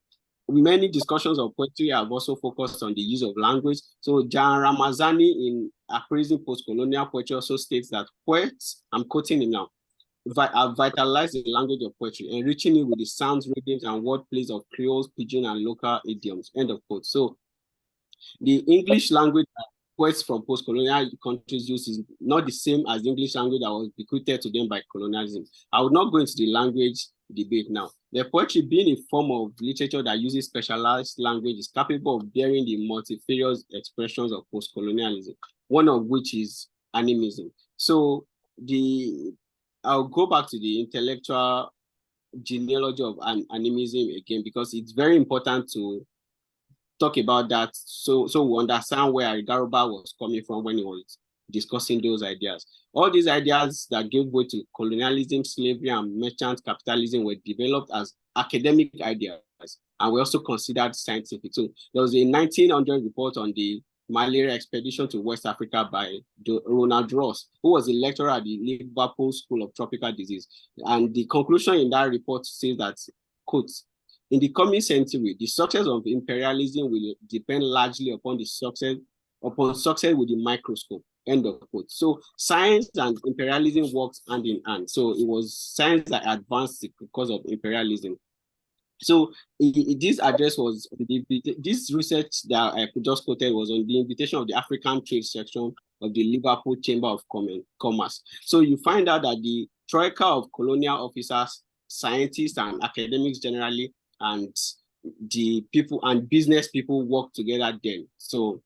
many discussions of poetry have also focused on the use of language. So Jan Ramazani, in appraising post-colonial poetry, also states that poets, I'm quoting him now, have vitalized the language of poetry, enriching it with the sounds, rhythms, and wordplays of Creole, Pidgin, and local idioms, end of quote. So the English language that poets from post-colonial countries use is not the same as the English language that was bequeathed to them by colonialism. I will not go into the language debate now. The poetry, being a form of literature that uses specialized language, is capable of bearing the multifarious expressions of post-colonialism, one of which is animism. So I'll go back to the intellectual genealogy of animism again, because it's very important to talk about that so we understand where Garuba was coming from when he was discussing those ideas. All these ideas that gave way to colonialism, slavery, and merchant capitalism were developed as academic ideas and were also considered scientific. So there was a 1900 report on the malaria expedition to West Africa by Ronald Ross, who was a lecturer at the Liverpool School of Tropical Disease. And the conclusion in that report says that, quote, in the coming century, the success of imperialism will depend largely upon success with the microscope, end of quote. So science and imperialism worked hand in hand. So it was science that advanced because of imperialism. So this address was, this research that I just quoted was on the invitation of the African Trade section of the Liverpool Chamber of Commerce. So you find out that the troika of colonial officers, scientists, and academics generally, and the people and business people work together then. So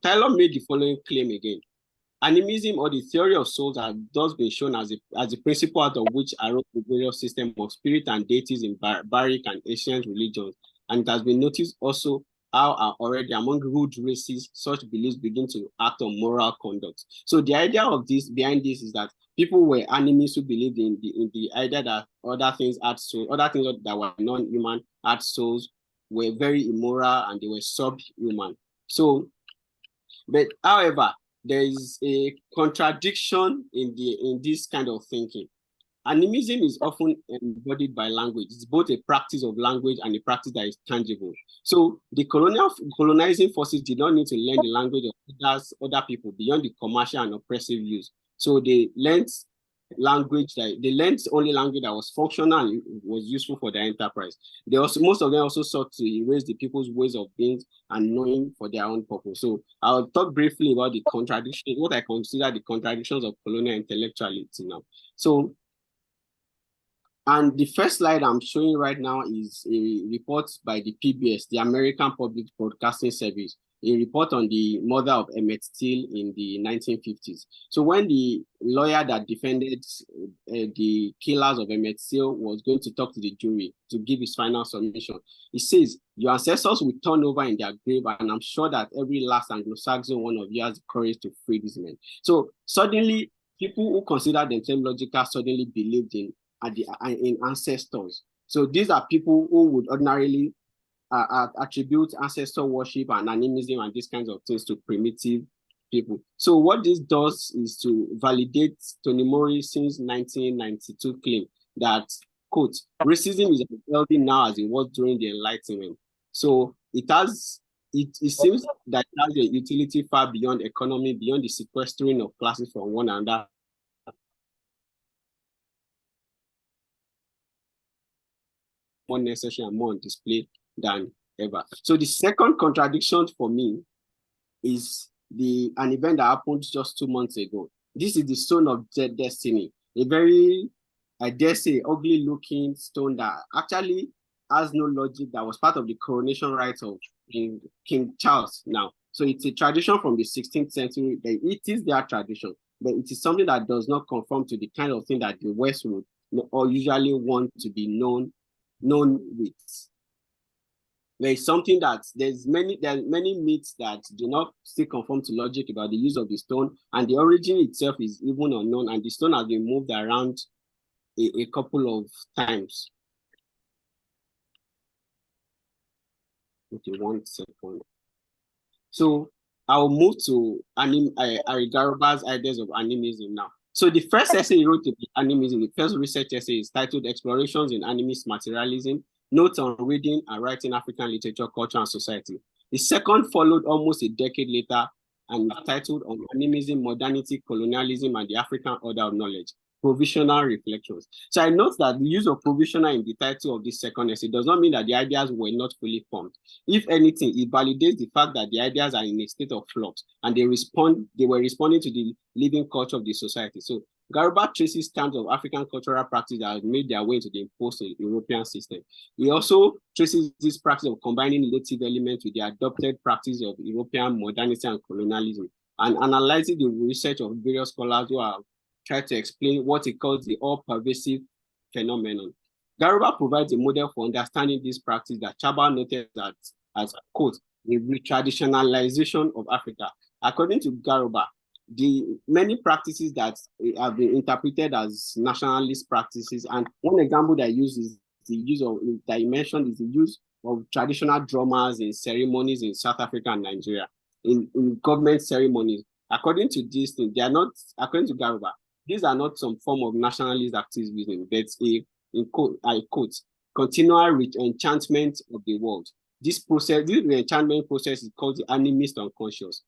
Taylor made the following claim again. Animism, or the theory of souls, has thus been shown as a principle out of which arose the various system of spirit and deities in barbaric and ancient religions. And it has been noticed also how already among rude races, such beliefs begin to act on moral conduct. So the idea of this, behind this, is that people were animists who believed in the idea that other things had souls, other things that were non-human had souls, were very immoral and they were subhuman. So, but however, there is a contradiction in this kind of thinking. Animism is often embodied by language. It's both a practice of language and a practice that is tangible. So the colonizing forces did not need to learn the language of other people beyond the commercial and oppressive use. So they learned only language that was functional and was useful for their enterprise. Most of them also sought to erase the people's ways of being and knowing for their own purpose. So I'll talk briefly about the contradictions, what I consider the contradictions of colonial intellectuality now. So, and the first slide I'm showing right now is a report by the PBS, the American Public Broadcasting Service, a report on the murder of Emmett Till in the 1950s. So when the lawyer that defended the killers of Emmett Till was going to talk to the jury to give his final submission, he says, your ancestors will turn over in their grave, and I'm sure that every last Anglo-Saxon one of you has the courage to free these men. So suddenly, people who consider themselves logical suddenly believed in ancestors. So these are people who would ordinarily attribute ancestor worship and animism and these kinds of things to primitive people. So what this does is to validate Tony Morrison's 1992 claim that, quote, racism is as healthy now as it was during the Enlightenment. So it seems that it has a utility far beyond economy, beyond the sequestering of classes from one another. More necessary and more on display than ever. So the second contradiction for me is an event that happened just 2 months ago. This is the Stone of Destiny, a very, I dare say, ugly looking stone that actually has no logic, that was part of the coronation rites of King Charles now. So it's a tradition from the 16th century. It is their tradition, but it is something that does not conform to the kind of thing that the West would or usually want to be known with. There's something that there's many myths that do not still conform to logic about the use of the stone, and the origin itself is even unknown, and the stone has been moved around a couple of times. Okay, 1 second. So I'll move to Garuba's ideas of animism now. So the first essay he wrote about animism, the first research essay, is titled Explorations in Animist Materialism, Notes on Reading and Writing African Literature, Culture, and Society. The second followed almost a decade later and is titled On Animism, Modernity, Colonialism, and the African Order of Knowledge, Provisional Reflections. So I note that the use of provisional in the title of this second essay does not mean that the ideas were not fully formed. If anything, it validates the fact that the ideas are in a state of flux and they were responding to the living culture of the society. So Garuba traces terms of African cultural practice that have made their way into the imposed European system. He also traces this practice of combining native elements with the adopted practice of European modernity and colonialism, and analyzing the research of various scholars who have tried to explain what he calls the all-pervasive phenomenon. Garuba provides a model for understanding this practice that Chabal noted that as, quote, a retraditionalization of Africa. According to Garuba, the many practices that have been interpreted as nationalist practices, and one example that I use is the use of, that you mentioned, is the use of traditional drummers in ceremonies in South Africa and Nigeria, in government ceremonies. According to this thing, they are not, according to Garuba, these are not some form of nationalist activism, but I quote, continual enchantment of the world. This process, this enchantment process is called the animist unconscious.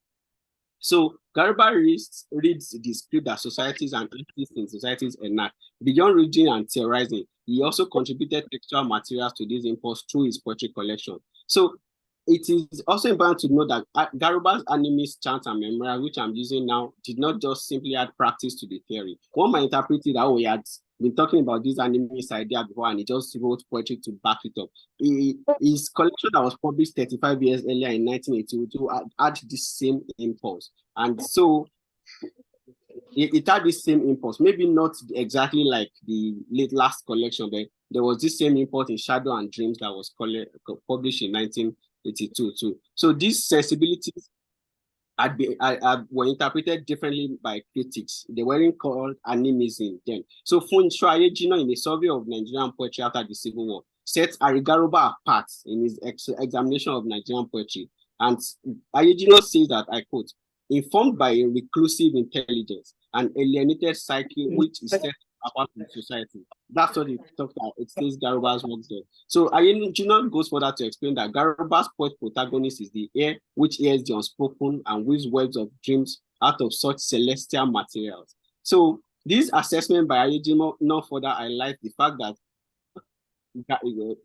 So Garuba reads the script that societies and entities in societies enact. Beyond reading and theorizing, he also contributed textual materials to this impulse through his poetry collection. So it is also important to note that Garuba's animist chants and memorials, which I'm using now, did not just simply add practice to the theory. One might interpret it that, oh, he had been talking about this animist idea before and he just wrote poetry to back it up. His collection that was published 35 years earlier in 1982 had this same impulse. And so it had this same impulse, maybe not exactly like the last collection, but there was this same impulse in Shadow and Dreams that was published in 1982 too. So these sensibilities were interpreted differently by critics. They weren't called animism then. So Funsho Ayejina, in a survey of Nigerian poetry after the Civil War, sets Garuba apart in his examination of Nigerian poetry. And Ayejina says that, I quote, informed by a reclusive intelligence, an alienated psyche which is set apart from society. That's what it talks about. It says Garuba's works there. So Ayejina goes further to explain that Garuba's poet protagonist is the air which hears the unspoken and weaves webs of dreams out of such celestial materials. So this assessment by Ayejina no further highlights the fact that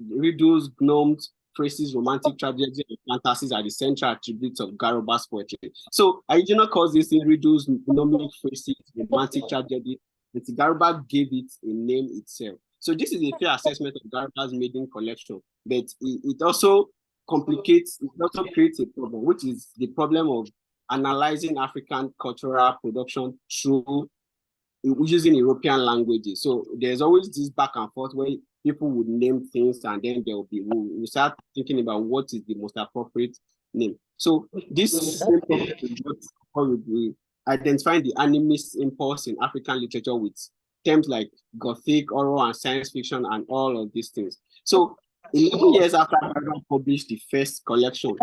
riddles, gnomes, phrases, romantic tragedy, and fantasies are the central attributes of Garuba's poetry. So Ayejina calls this in riddles, gnomic phrases, romantic tragedy, but Garuba gave it a name itself. So this is a fair assessment of Garuba's maiden collection, but it also complicates, it also creates a problem, which is the problem of analyzing African cultural production through using European languages. So there's always this back and forth where people would name things and then there will be, we start thinking about what is the most appropriate name. So this is what we identifying the animist impulse in African literature with terms like Gothic, horror, and science fiction, and all of these things. So 11 years after Garuba published the first collection,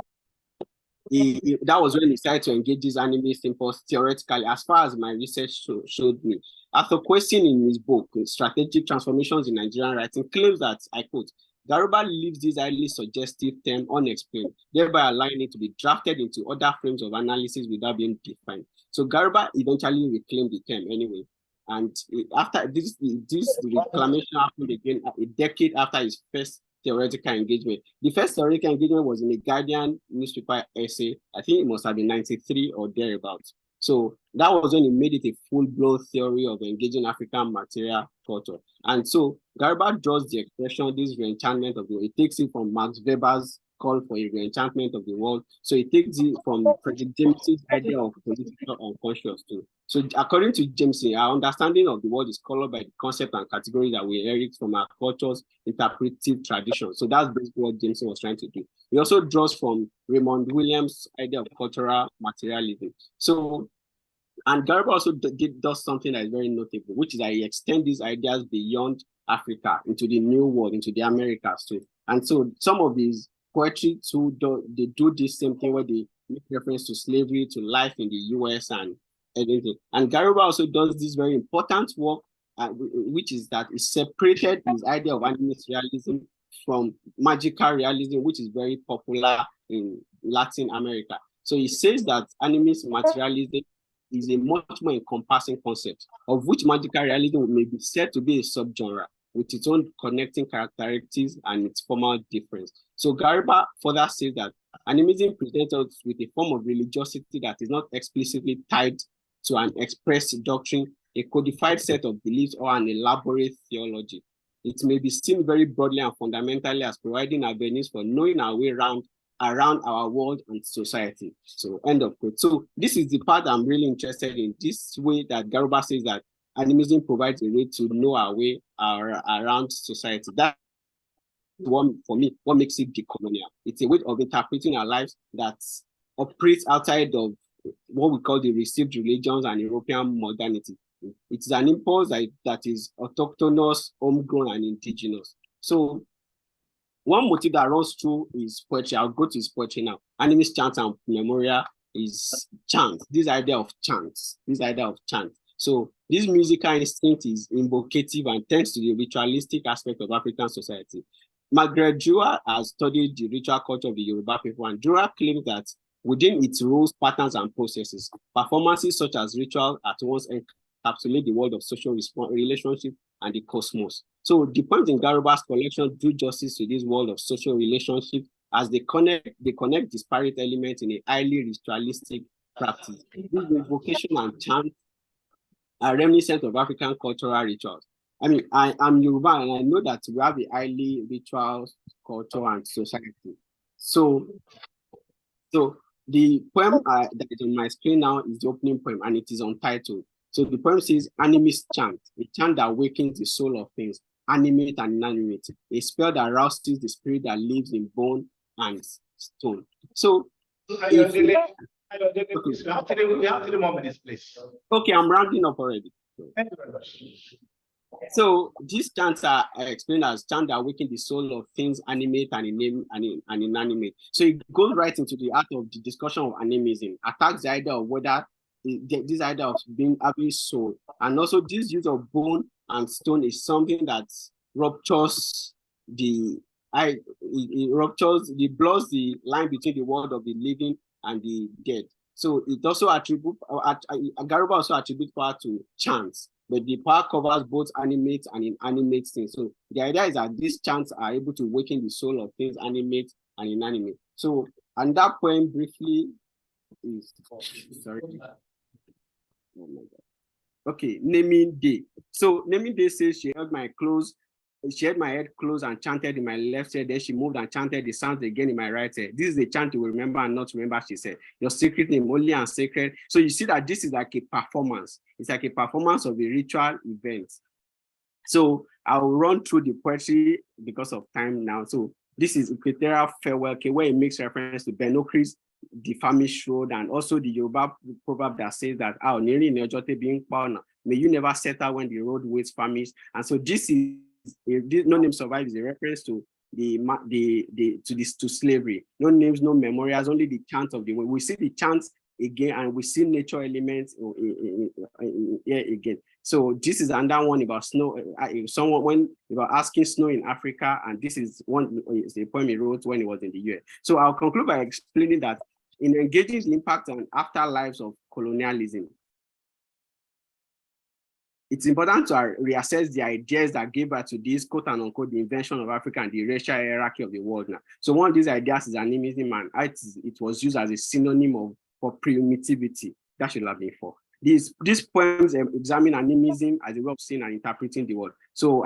that was when he started to engage this animist impulse theoretically, as far as my research showed me. Arthur Question, in his book, Strategic Transformations in Nigerian Writing, claims that, I quote, Garuba leaves this highly suggestive term unexplained, thereby allowing it to be drafted into other frames of analysis without being defined. So Garuba eventually reclaimed the term anyway. And after this reclamation happened again a decade after his first theoretical engagement. The first theoretical engagement was in a Guardian newspaper essay. I think it must have been 93 or thereabouts. So that was when he made it a full-blown theory of engaging African material culture. And so Garuba draws the expression, this reenchantment of the world. It takes it from Max Weber's call for a reenchantment of the world. So it takes it from Frederick Jameson's idea of political unconscious too. So according to Jameson, our understanding of the world is colored by the concept and categories that we inherit from our culture's interpretive tradition. So that's basically what Jameson was trying to do. He also draws from Raymond Williams' idea of cultural materialism. So, and Garuba also does something that is very notable, which is that he extends these ideas beyond Africa into the New World, into the Americas too. And so some of these poetry too, they do this same thing where they make reference to slavery, to life in the US and everything. And Garuba also does this very important work, which is that he separated his idea of animist realism from magical realism, which is very popular in Latin America. So he says that animist materialism is a much more encompassing concept, of which magical realism may be said to be a subgenre with its own connecting characteristics and its formal difference. So Garuba further says that animism presents us with a form of religiosity that is not explicitly tied to an expressed doctrine, a codified set of beliefs, or an elaborate theology. It may be seen very broadly and fundamentally as providing avenues for knowing our way around our world and society. So end of quote. So this is the part I'm really interested in, this way that Garuba says that animism provides a way to know our way around society. That for me, what makes it decolonial. It's a way of interpreting our lives that operates outside of what we call the received religions and European modernity. It's an impulse that is autochthonous, homegrown, and indigenous. So one motive that runs through is poetry. I'll go to his poetry now. Animist chant and memorial is chant. This idea of chant. So this musical instinct is invocative and tends to the ritualistic aspect of African society. Margaret Dewar has studied the ritual culture of the Yoruba people, and Dewar claims that within its rules, patterns, and processes, performances such as ritual at once encapsulate the world of social relationship and the cosmos. So the poems in Garuba's collection do justice to this world of social relationship as they connect disparate elements in a highly ritualistic practice. This invocation and chant are reminiscent of African cultural rituals. I mean, I'm Yoruba, and I know that we have a highly ritual culture and society. So the poem that is on my screen now is the opening poem, and it is untitled. So the poem says, animist chant, a chant that awakens the soul of things, animate and inanimate, a spell that rouses the spirit that lives in bone and stone. So we have 3 more minutes, please. Okay, I'm rounding up already. Thank you very much. So these chants are explained as chants that awaken the soul of things animate and inanimate. So it goes right into the heart of the discussion of animism, attacks the idea of whether this idea of having soul, and also this use of bone and stone is something that ruptures it blurs the line between the world of the living and the dead. So it also Garuba also attributes power to chants, but the power covers both animate and inanimate things. So the idea is that these chants are able to awaken the soul of things animate and inanimate. So, and that poem briefly is, sorry. Oh my God. Okay, naming day. So naming day says she held my head close and chanted in my left ear. Then she moved and chanted the sounds again in my right ear. This is the chant you will remember and not remember, she said. Your secret name, holy and sacred. So you see that this is like a performance. It's like a performance of a ritual event. So I'll run through the poetry because of time now. So this is Equatorial Farewell, where it makes reference to Benokri's the famished road, and also the Yoruba proverb that says that may you never settle when the road waits famished. And so this is no name survives is a reference to to slavery. No names, no memorials, only the chant of the way. We see the chants again, and we see nature elements here again. So this is another one about snow. Someone about asking snow in Africa, and this is a poem he wrote when he was in the US. So I'll conclude by explaining that in engaging the impact and afterlives of colonialism, it's important to reassess the ideas that gave birth to this quote and unquote the invention of Africa and the racial hierarchy of the world now. So one of these ideas is animism, and it was used as a synonym for primitivity. That should have been for. These poems examine animism as a way of seeing and interpreting the world. So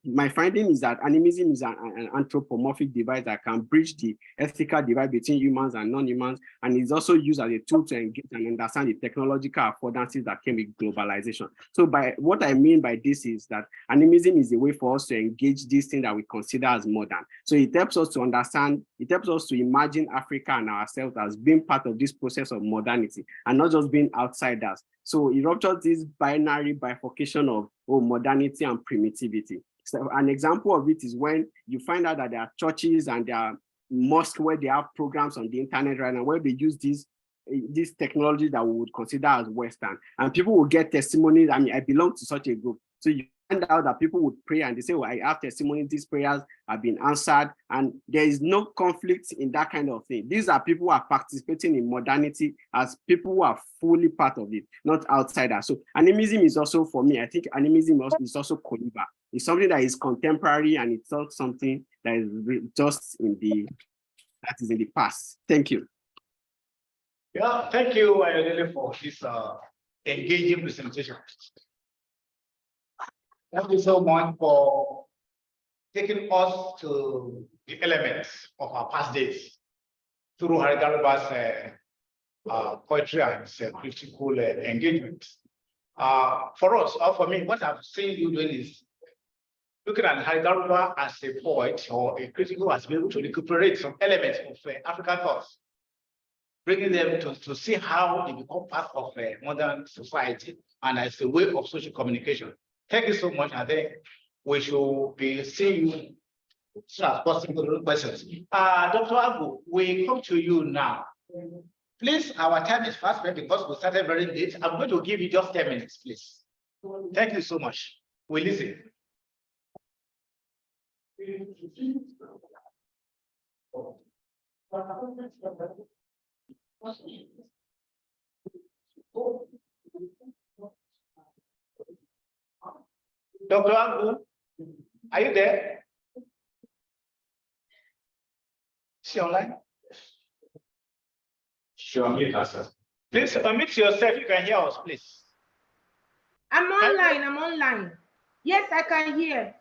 my finding is that animism is an anthropomorphic device that can bridge the ethical divide between humans and non-humans, and is also used as a tool to engage and understand the technological affordances that came with globalization. So by what I mean by this is that animism is a way for us to engage this thing that we consider as modern. So it helps us to understand, it helps us to imagine Africa and ourselves as being part of this process of modernity and not just being outsiders. So it ruptures this binary bifurcation of modernity and primitivity. So an example of it is when you find out that there are churches and there are mosques where they have programs on the internet right now where they use this technology that we would consider as Western, and people will get testimonies. I mean, I belong to such a group. So you find out that people would pray and they say, well, I have testimonies, these prayers have been answered, and there is no conflict in that kind of thing. These are people who are participating in modernity as people who are fully part of it, not outsiders. So animism is also, for me, I think animism is also Koliba. It's something that is contemporary, and it's not something that is just in the past. Thank you. Yeah, thank you, Ayodele, for this engaging presentation. Thank you so much for taking us to the elements of our past days through Garuba's poetry and critical engagement. For us, or for me, what I've seen you doing is looking at Harry Garuba as a poet or a critic who has been able to recuperate some elements of African thoughts, bringing them to see how they become part of modern society and as a way of social communication. Thank you so much. I think we should be seeing you as soon as possible. Questions. Dr. Abu, we come to you now. Please, our time is fast because we started very late. I'm going to give you just 10 minutes, please. Thank you so much. We listen. Dr. Abu, are you there? Is she online? Sure, unmute herself. Please unmute yourself. You can hear us, please. I'm online. I'm online. Yes, I can hear.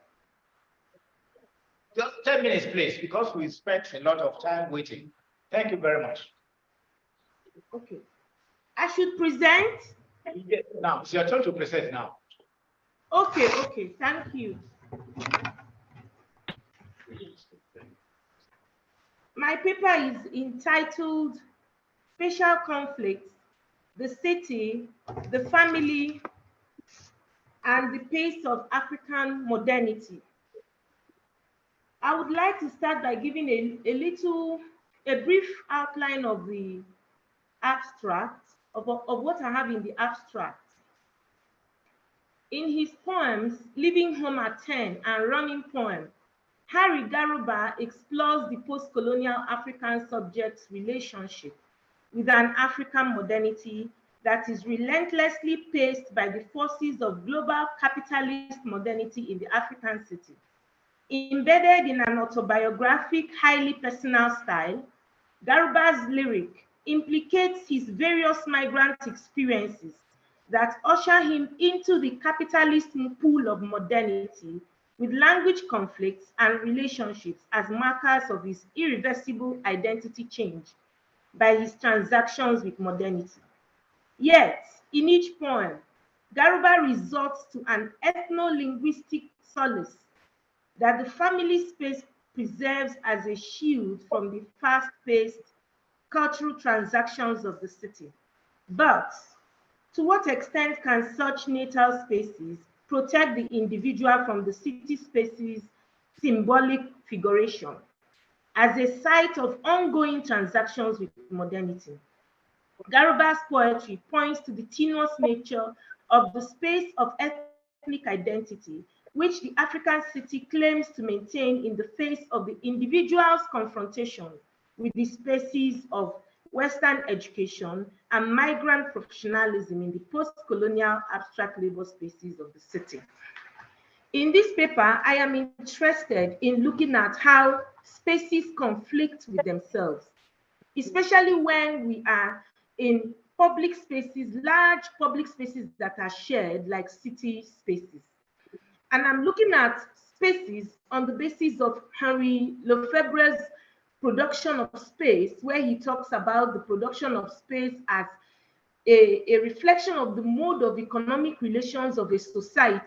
Just 10 minutes, please, because we spent a lot of time waiting. Thank you very much. Okay. I should present? Now, it's your turn to present now. Okay, okay. Thank you. My paper is entitled Special Conflicts, the City, the Family, and the Pace of African Modernity. I would like to start by giving a brief outline of the abstract, of what I have in the abstract. In his poems, Leaving Home at 10 and Running Poem, Harry Garuba explores the post-colonial African subject's relationship with an African modernity that is relentlessly paced by the forces of global capitalist modernity in the African city. Embedded in an autobiographic, highly personal style, Garuba's lyric implicates his various migrant experiences that usher him into the capitalist pool of modernity, with language conflicts and relationships as markers of his irreversible identity change by his transactions with modernity. Yet, in each poem, Garuba resorts to an ethno-linguistic solace that the family space preserves as a shield from the fast-paced cultural transactions of the city. But to what extent can such natal spaces protect the individual from the city space's symbolic figuration as a site of ongoing transactions with modernity? Garuba's poetry points to the tenuous nature of the space of ethnic identity, which the African city claims to maintain in the face of the individual's confrontation with the spaces of Western education and migrant professionalism in the post-colonial abstract labor spaces of the city. In this paper, I am interested in looking at how spaces conflict with themselves, especially when we are in public spaces, large public spaces that are shared like city spaces. And I'm looking at spaces on the basis of Henri Lefebvre's production of space, where he talks about the production of space as a reflection of the mode of economic relations of a society,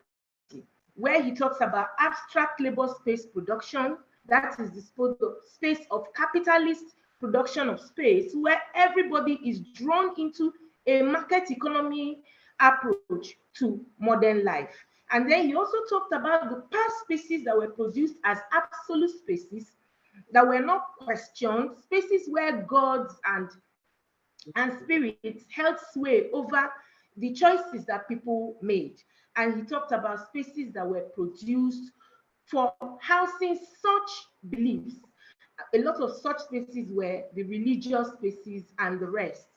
where he talks about abstract labor space production, that is the space of capitalist production of space, where everybody is drawn into a market economy approach to modern life. And then he also talked about the past spaces that were produced as absolute spaces that were not questioned, spaces where gods and spirits held sway over the choices that people made. And he talked about spaces that were produced for housing such beliefs. A lot of such spaces were the religious spaces and the rest.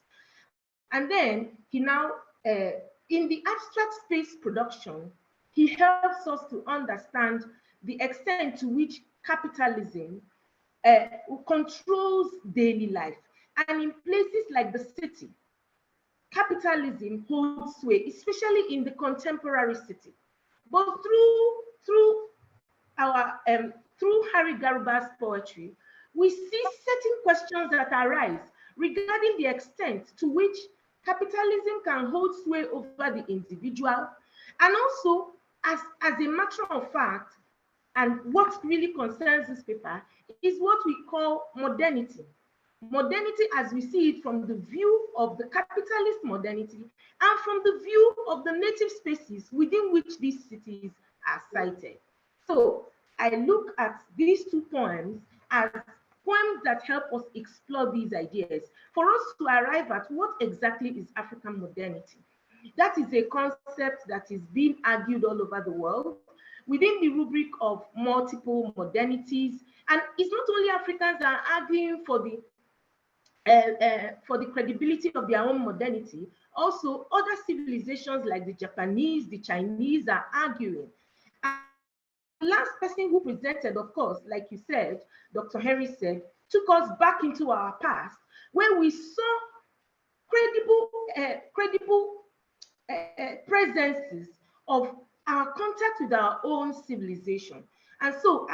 And then he now, in the abstract space production, he helps us to understand the extent to which capitalism controls daily life. And in places like the city, capitalism holds sway, especially in the contemporary city. But through Harry Garuba's poetry, we see certain questions that arise regarding the extent to which capitalism can hold sway over the individual, and also, as a matter of fact, and what really concerns this paper is what we call modernity. Modernity as we see it from the view of the capitalist modernity and from the view of the native spaces within which these cities are sited. So I look at these two poems as poems that help us explore these ideas for us to arrive at what exactly is African modernity. That is a concept that is being argued all over the world within the rubric of multiple modernities. And it's not only Africans that are arguing for the credibility of their own modernity. Also, other civilizations like the Japanese, the Chinese are arguing. And the last person who presented, of course, like you said, Dr. Henry said, took us back into our past, where we saw credible presences of our contact with our own civilization. And so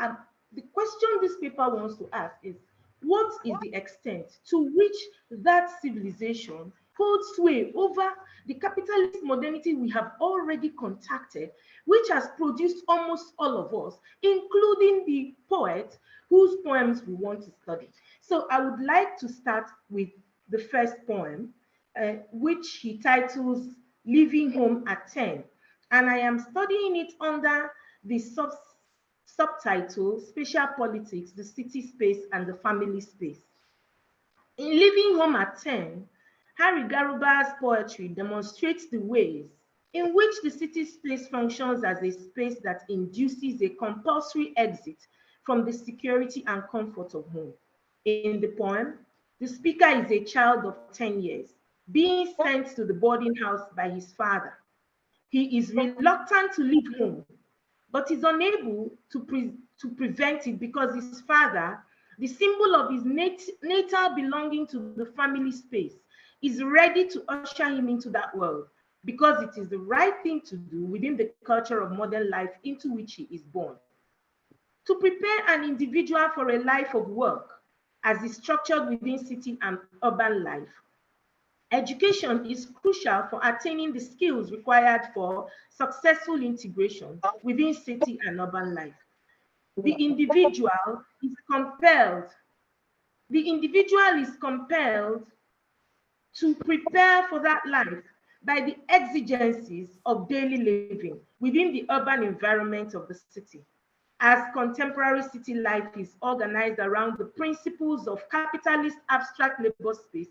the question this paper wants to ask is, what is the extent to which that civilization holds sway over the capitalist modernity we have already contacted, which has produced almost all of us, including the poet whose poems we want to study? So I would like to start with the first poem, which he titles Leaving Home at 10. And I am studying it under the subtitle, Spatial Politics, the City Space and the Family Space. In Leaving Home at 10, Harry Garuba's poetry demonstrates the ways in which the city space functions as a space that induces a compulsory exit from the security and comfort of home. In the poem, the speaker is a child of 10 years, being sent to the boarding house by his father. He is reluctant to leave home, but is unable to prevent it because his father, the symbol of his natal belonging to the family space, is ready to usher him into that world because it is the right thing to do within the culture of modern life into which he is born. To prepare an individual for a life of work as is structured within city and urban life, education is crucial for attaining the skills required for successful integration within city and urban life. The individual is compelled to prepare for that life by the exigencies of daily living within the urban environment of the city. As contemporary city life is organized around the principles of capitalist abstract labor space,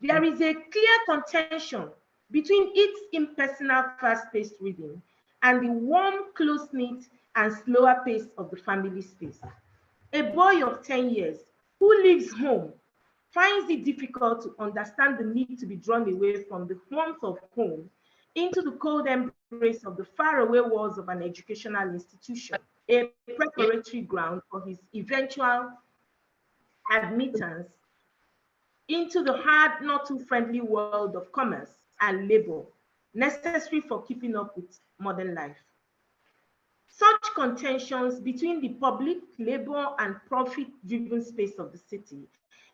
there is a clear contention between its impersonal fast-paced rhythm and the warm, close-knit, and slower pace of the family space. A boy of 10 years who leaves home finds it difficult to understand the need to be drawn away from the warmth of home into the cold embrace of the faraway walls of an educational institution, a preparatory ground for his eventual admittance into the hard, not too friendly world of commerce and labor necessary for keeping up with modern life. Such contentions between the public, labor, and profit-driven space of the city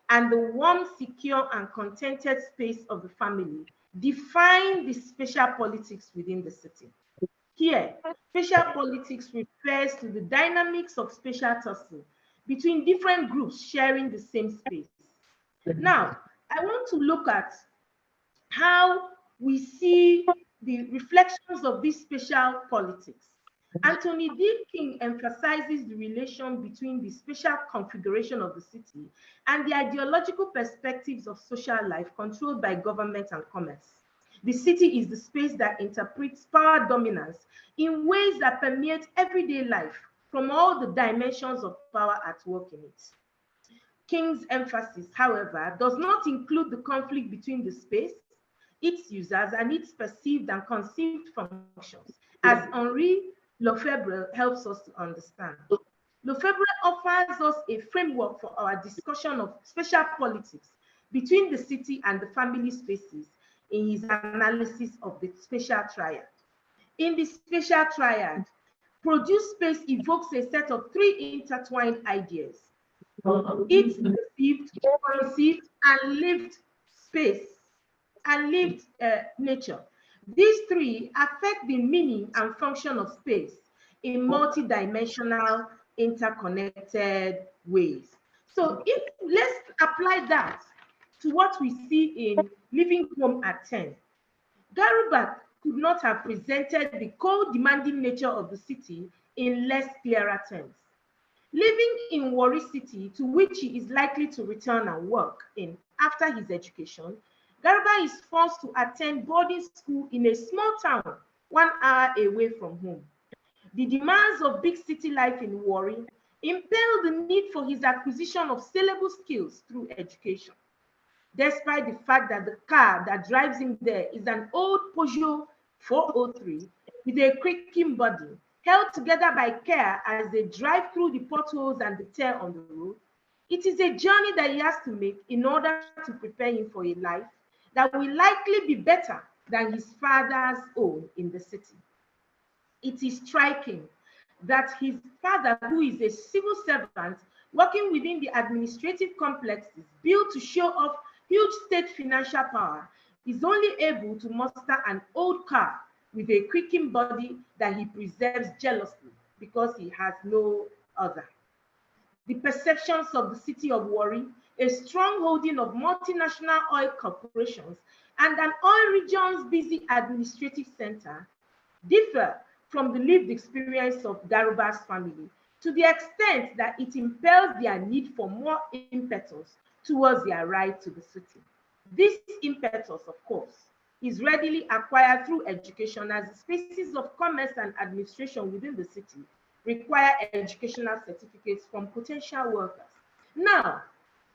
and the warm, secure, and contented space of the family define the spatial politics within the city. Here, spatial politics refers to the dynamics of spatial tussle between different groups sharing the same space. Now, I want to look at how we see the reflections of this spatial politics. Anthony D. King emphasizes the relation between the spatial configuration of the city and the ideological perspectives of social life controlled by government and commerce. The city is the space that interprets power dominance in ways that permeate everyday life from all the dimensions of power at work in it. King's emphasis, however, does not include the conflict between the space, its users, and its perceived and conceived functions, as Henri Lefebvre helps us to understand. Lefebvre offers us a framework for our discussion of spatial politics between the city and the family spaces in his analysis of the spatial triad. In the spatial triad, produced space evokes a set of three intertwined ideas: its perceived, conceived, and lived space, and lived nature. These three affect the meaning and function of space in multidimensional, interconnected ways. So if let's apply that to what we see in Living Home at 10. Garuba could not have presented the cold, demanding nature of the city in less clearer terms. Living in Warri City, to which he is likely to return and work in after his education, Garuba is forced to attend boarding school in a small town 1 hour away from home. The demands of big city life in Warri impel the need for his acquisition of saleable skills through education. Despite the fact that the car that drives him there is an old Peugeot 403 with a creaking body, held together by care as they drive through the potholes and the tear on the road, it is a journey that he has to make in order to prepare him for a life that will likely be better than his father's own in the city. It is striking that his father, who is a civil servant working within the administrative complexes built to show off huge state financial power, is only able to muster an old car with a creaking body that he preserves jealously because he has no other. The perceptions of the city of Warri, a strong holding of multinational oil corporations, and an oil region's busy administrative center, differ from the lived experience of Garuba's family to the extent that it impels their need for more impetus towards their ride to the city. This impetus, of course, is readily acquired through education, as the spaces of commerce and administration within the city require educational certificates from potential workers. Now,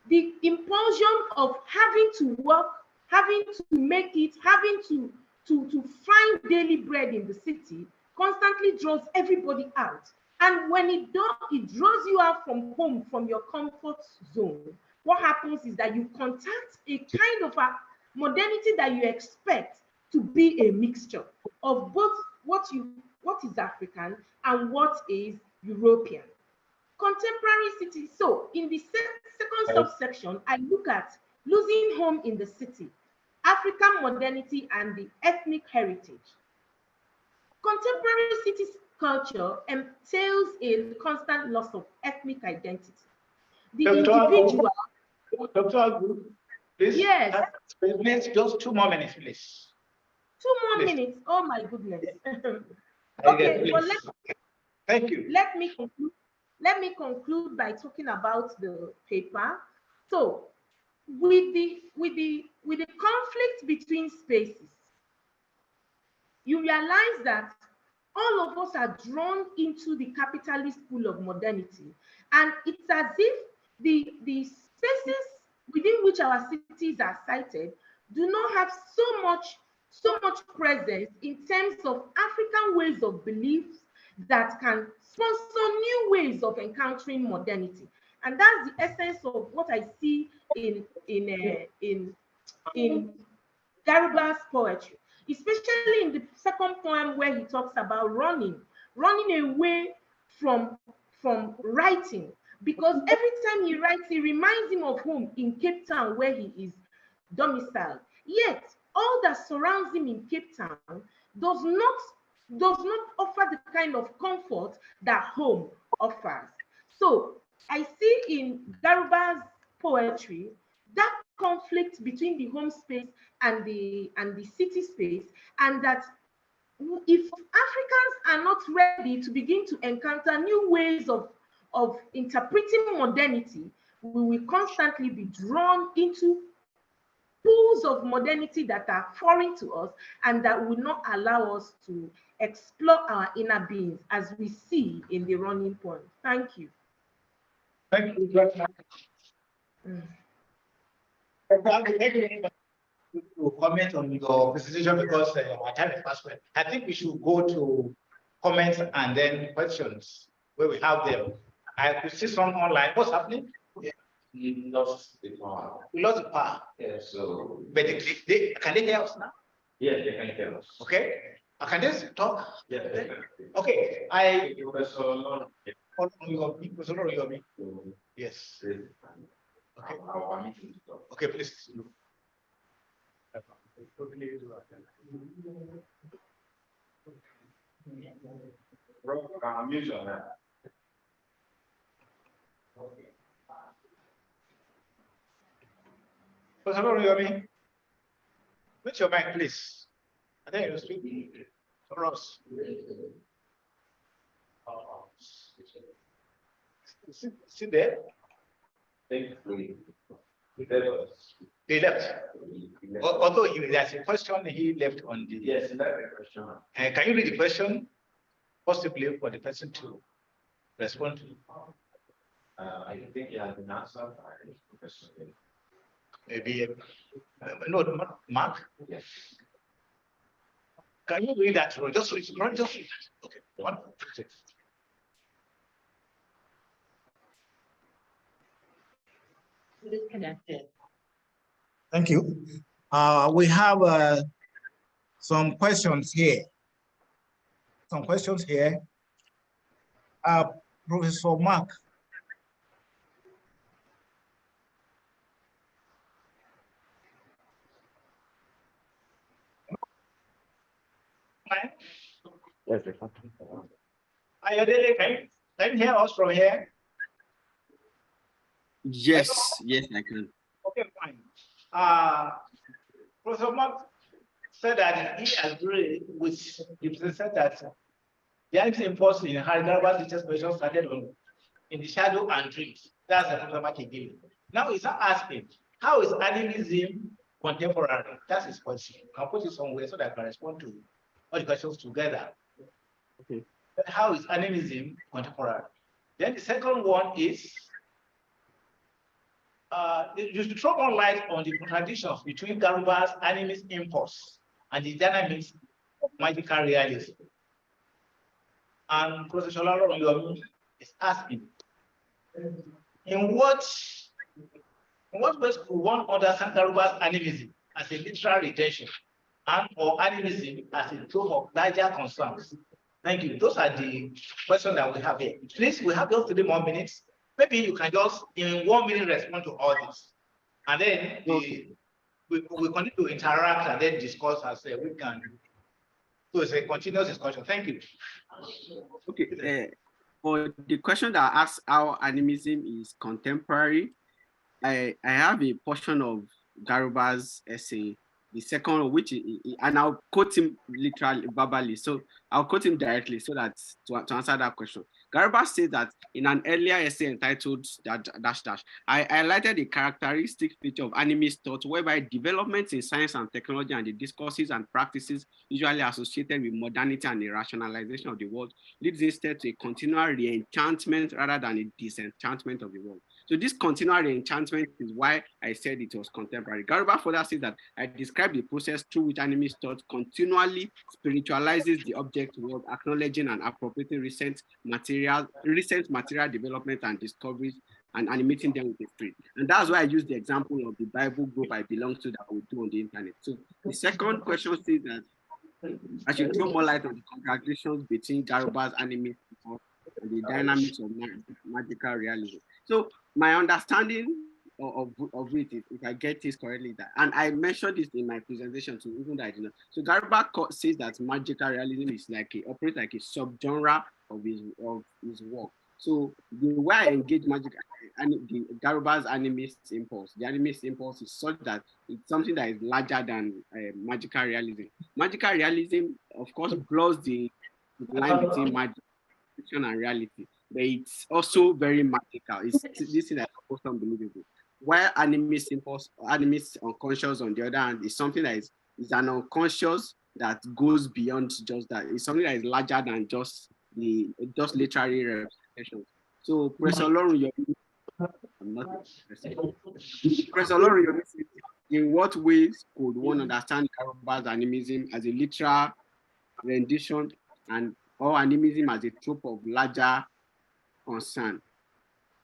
the impulsion of having to work, having to make it, having to find daily bread in the city constantly draws everybody out. And when it draws you out from home, from your comfort zone, what happens is that you contact a kind of a modernity that you expect to be a mixture of both what is African and what is European. Contemporary cities. So in the second subsection, I look at losing home in the city, African modernity and the ethnic heritage. Contemporary city culture entails a constant loss of ethnic identity. The individual. Dr. Agu, please. Yes. Please, just 2 more minutes, please. 2 more Please. minutes. Oh my goodness. Okay, but thank you. Let me conclude by talking about the paper. So, with the conflict between spaces, you realize that all of us are drawn into the capitalist pool of modernity, and it's as if the spaces within which our cities are sited do not have so much presence in terms of African ways of beliefs that can sponsor new ways of encountering modernity. And that's the essence of what I see in Garuba's poetry, especially in the second poem where he talks about running away from writing, because every time he writes, he reminds him of home in Cape Town where he is domiciled. Yet all that surrounds him in Cape Town does not offer the kind of comfort that home offers. So I see in Garuba's poetry that conflict between the home space and the city space, and that if Africans are not ready to begin to encounter new ways of interpreting modernity, we will constantly be drawn into pools of modernity that are foreign to us and that will not allow us to explore our inner beings, as we see in the running point. Thank you. Thank you. To comment on your presentation, because our time is fast spent. I think we should go to comments and then questions where we have them. I could see some online. What's happening? We lost the power. We lost the power. Yeah, so. But can they hear us now? Yeah, they can hear us. Okay. Can they talk? Yeah, they can. Okay. Yes. Okay, please. Mute on that. Hello, Yomi. Mute your mic, please. I think you speak for us. Sit there. They left. Although there's a question he left on the. Yes, that's a question. Can you read the question? Possibly for the person to respond to. I think he has been answered by the question. Maybe no, Mark. Yes. Can you read that? Just read that. Okay. One. Disconnected. Thank you. We have some questions here. Professor Mark. Yes, Can you hear us from here? Yes, yes, I can. Okay, fine. Professor Mark said that he agreed with the professor that the animism impulse in Garuba's latest version started in the shadow and dreams. That's the Professor Mark again. Now he's asking, how is animism contemporary? That's his question. You can put it somewhere so that I can respond to all the questions together. Okay. How is animism contemporary? Then the second one is you should throw more light on the contradictions between Garuba's animist impulse and the dynamics of magical realism. And Professor Olaro is asking, in what ways could one understand Garuba's animism as a literal retention and or animism as a trope of larger concerns? Thank you. Those are the questions that we have here. Please, we have just 3 more minutes. Maybe you can just, in 1 minute, respond to all this. And then we continue to interact and then discuss as we can. So it's a continuous discussion. Thank you. Okay. For the question that asks how animism is contemporary, I have a portion of Garuba's essay, the second of which, and I'll quote him literally, verbally. So I'll quote him directly so that to answer that question. Garuba said that in an earlier essay entitled I highlighted the characteristic feature of animist thought whereby developments in science and technology and the discourses and practices usually associated with modernity and the rationalization of the world leads instead to a continual re-enchantment rather than a disenchantment of the world. So this continual re-enchantment is why I said it was contemporary. Garuba further says that I described the process through which animist thought continually spiritualizes the object world, acknowledging and appropriating recent material development and discoveries and animating them with a spirit. And that's why I use the example of the Bible group I belong to that we do on the internet. So the second question says that I should throw more light on the contradictions between Garuba's animist thought and the dynamics of magical realism. So my understanding of it, if I get this correctly, that, and I mentioned this in my presentation too, even though I did not. So Garuba says that magical realism is operates like a subgenre of his work. So the way I engage magic and Garuba's animist impulse, the animist impulse is such that it's something that is larger than magical realism. Magical realism, of course, blurs the line between magic, fiction, and reality, but it's also very magical. This is almost unbelievable. While animist impulse, animist unconscious, on the other hand, is something that is an unconscious that goes beyond just that. It's something that is larger than just literary representations. So, Professor Olorun, Professor Olorun, in what ways could one understand Garuba's animism as a literal rendition or animism as a trope of larger concern?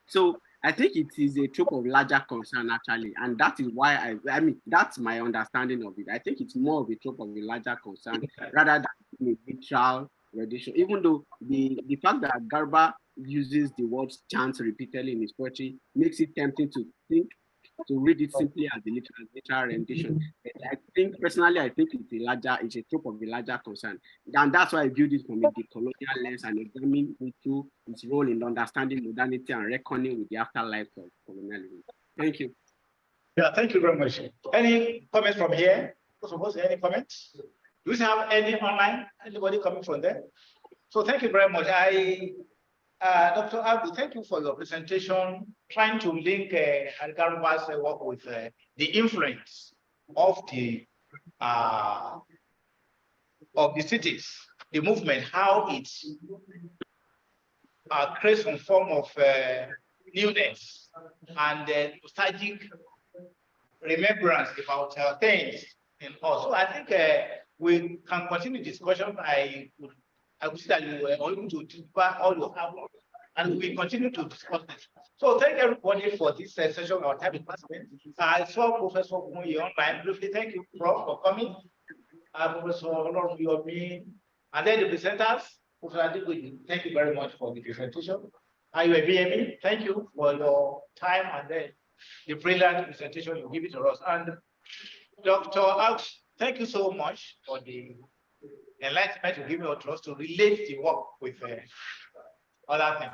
So I think it is a trope of larger concern actually, and that is why I mean that's my understanding of it. I think it's more of a trope of a larger concern rather than a literal rendition. Even though the fact that Garuba uses the word chant repeatedly in his poetry makes it tempting to think to read it simply as the literal rendition. I think personally, I think it's a trope of a larger concern. And that's why I viewed it from a decolonial lens and examining into its role in understanding modernity and reckoning with the afterlife of colonialism. Thank you. Yeah, thank you very much. Any comments from here? Any comments? Do you have any online? Anybody coming from there? So thank you very much. Dr. Abu, thank you for your presentation, trying to link Garuba's work with the influence of the cities, the movement, how it creates some form of newness and nostalgic remembrance about things. And also, I think we can continue discussion. I would say that you were able to deliver all you have, and we continue to discuss this. So thank everybody for this session on time investment. I saw Professor Kumuyi online briefly. Thank you, Prof, for coming. Professor Yomi, and then the presenters. Professor Adegoye, thank you very much for the presentation. And BME, thank you for your time and then the brilliant presentation you give it to us. And Dr. Ash, thank you so much for the enlightenment you give me to us to relate the work with other things.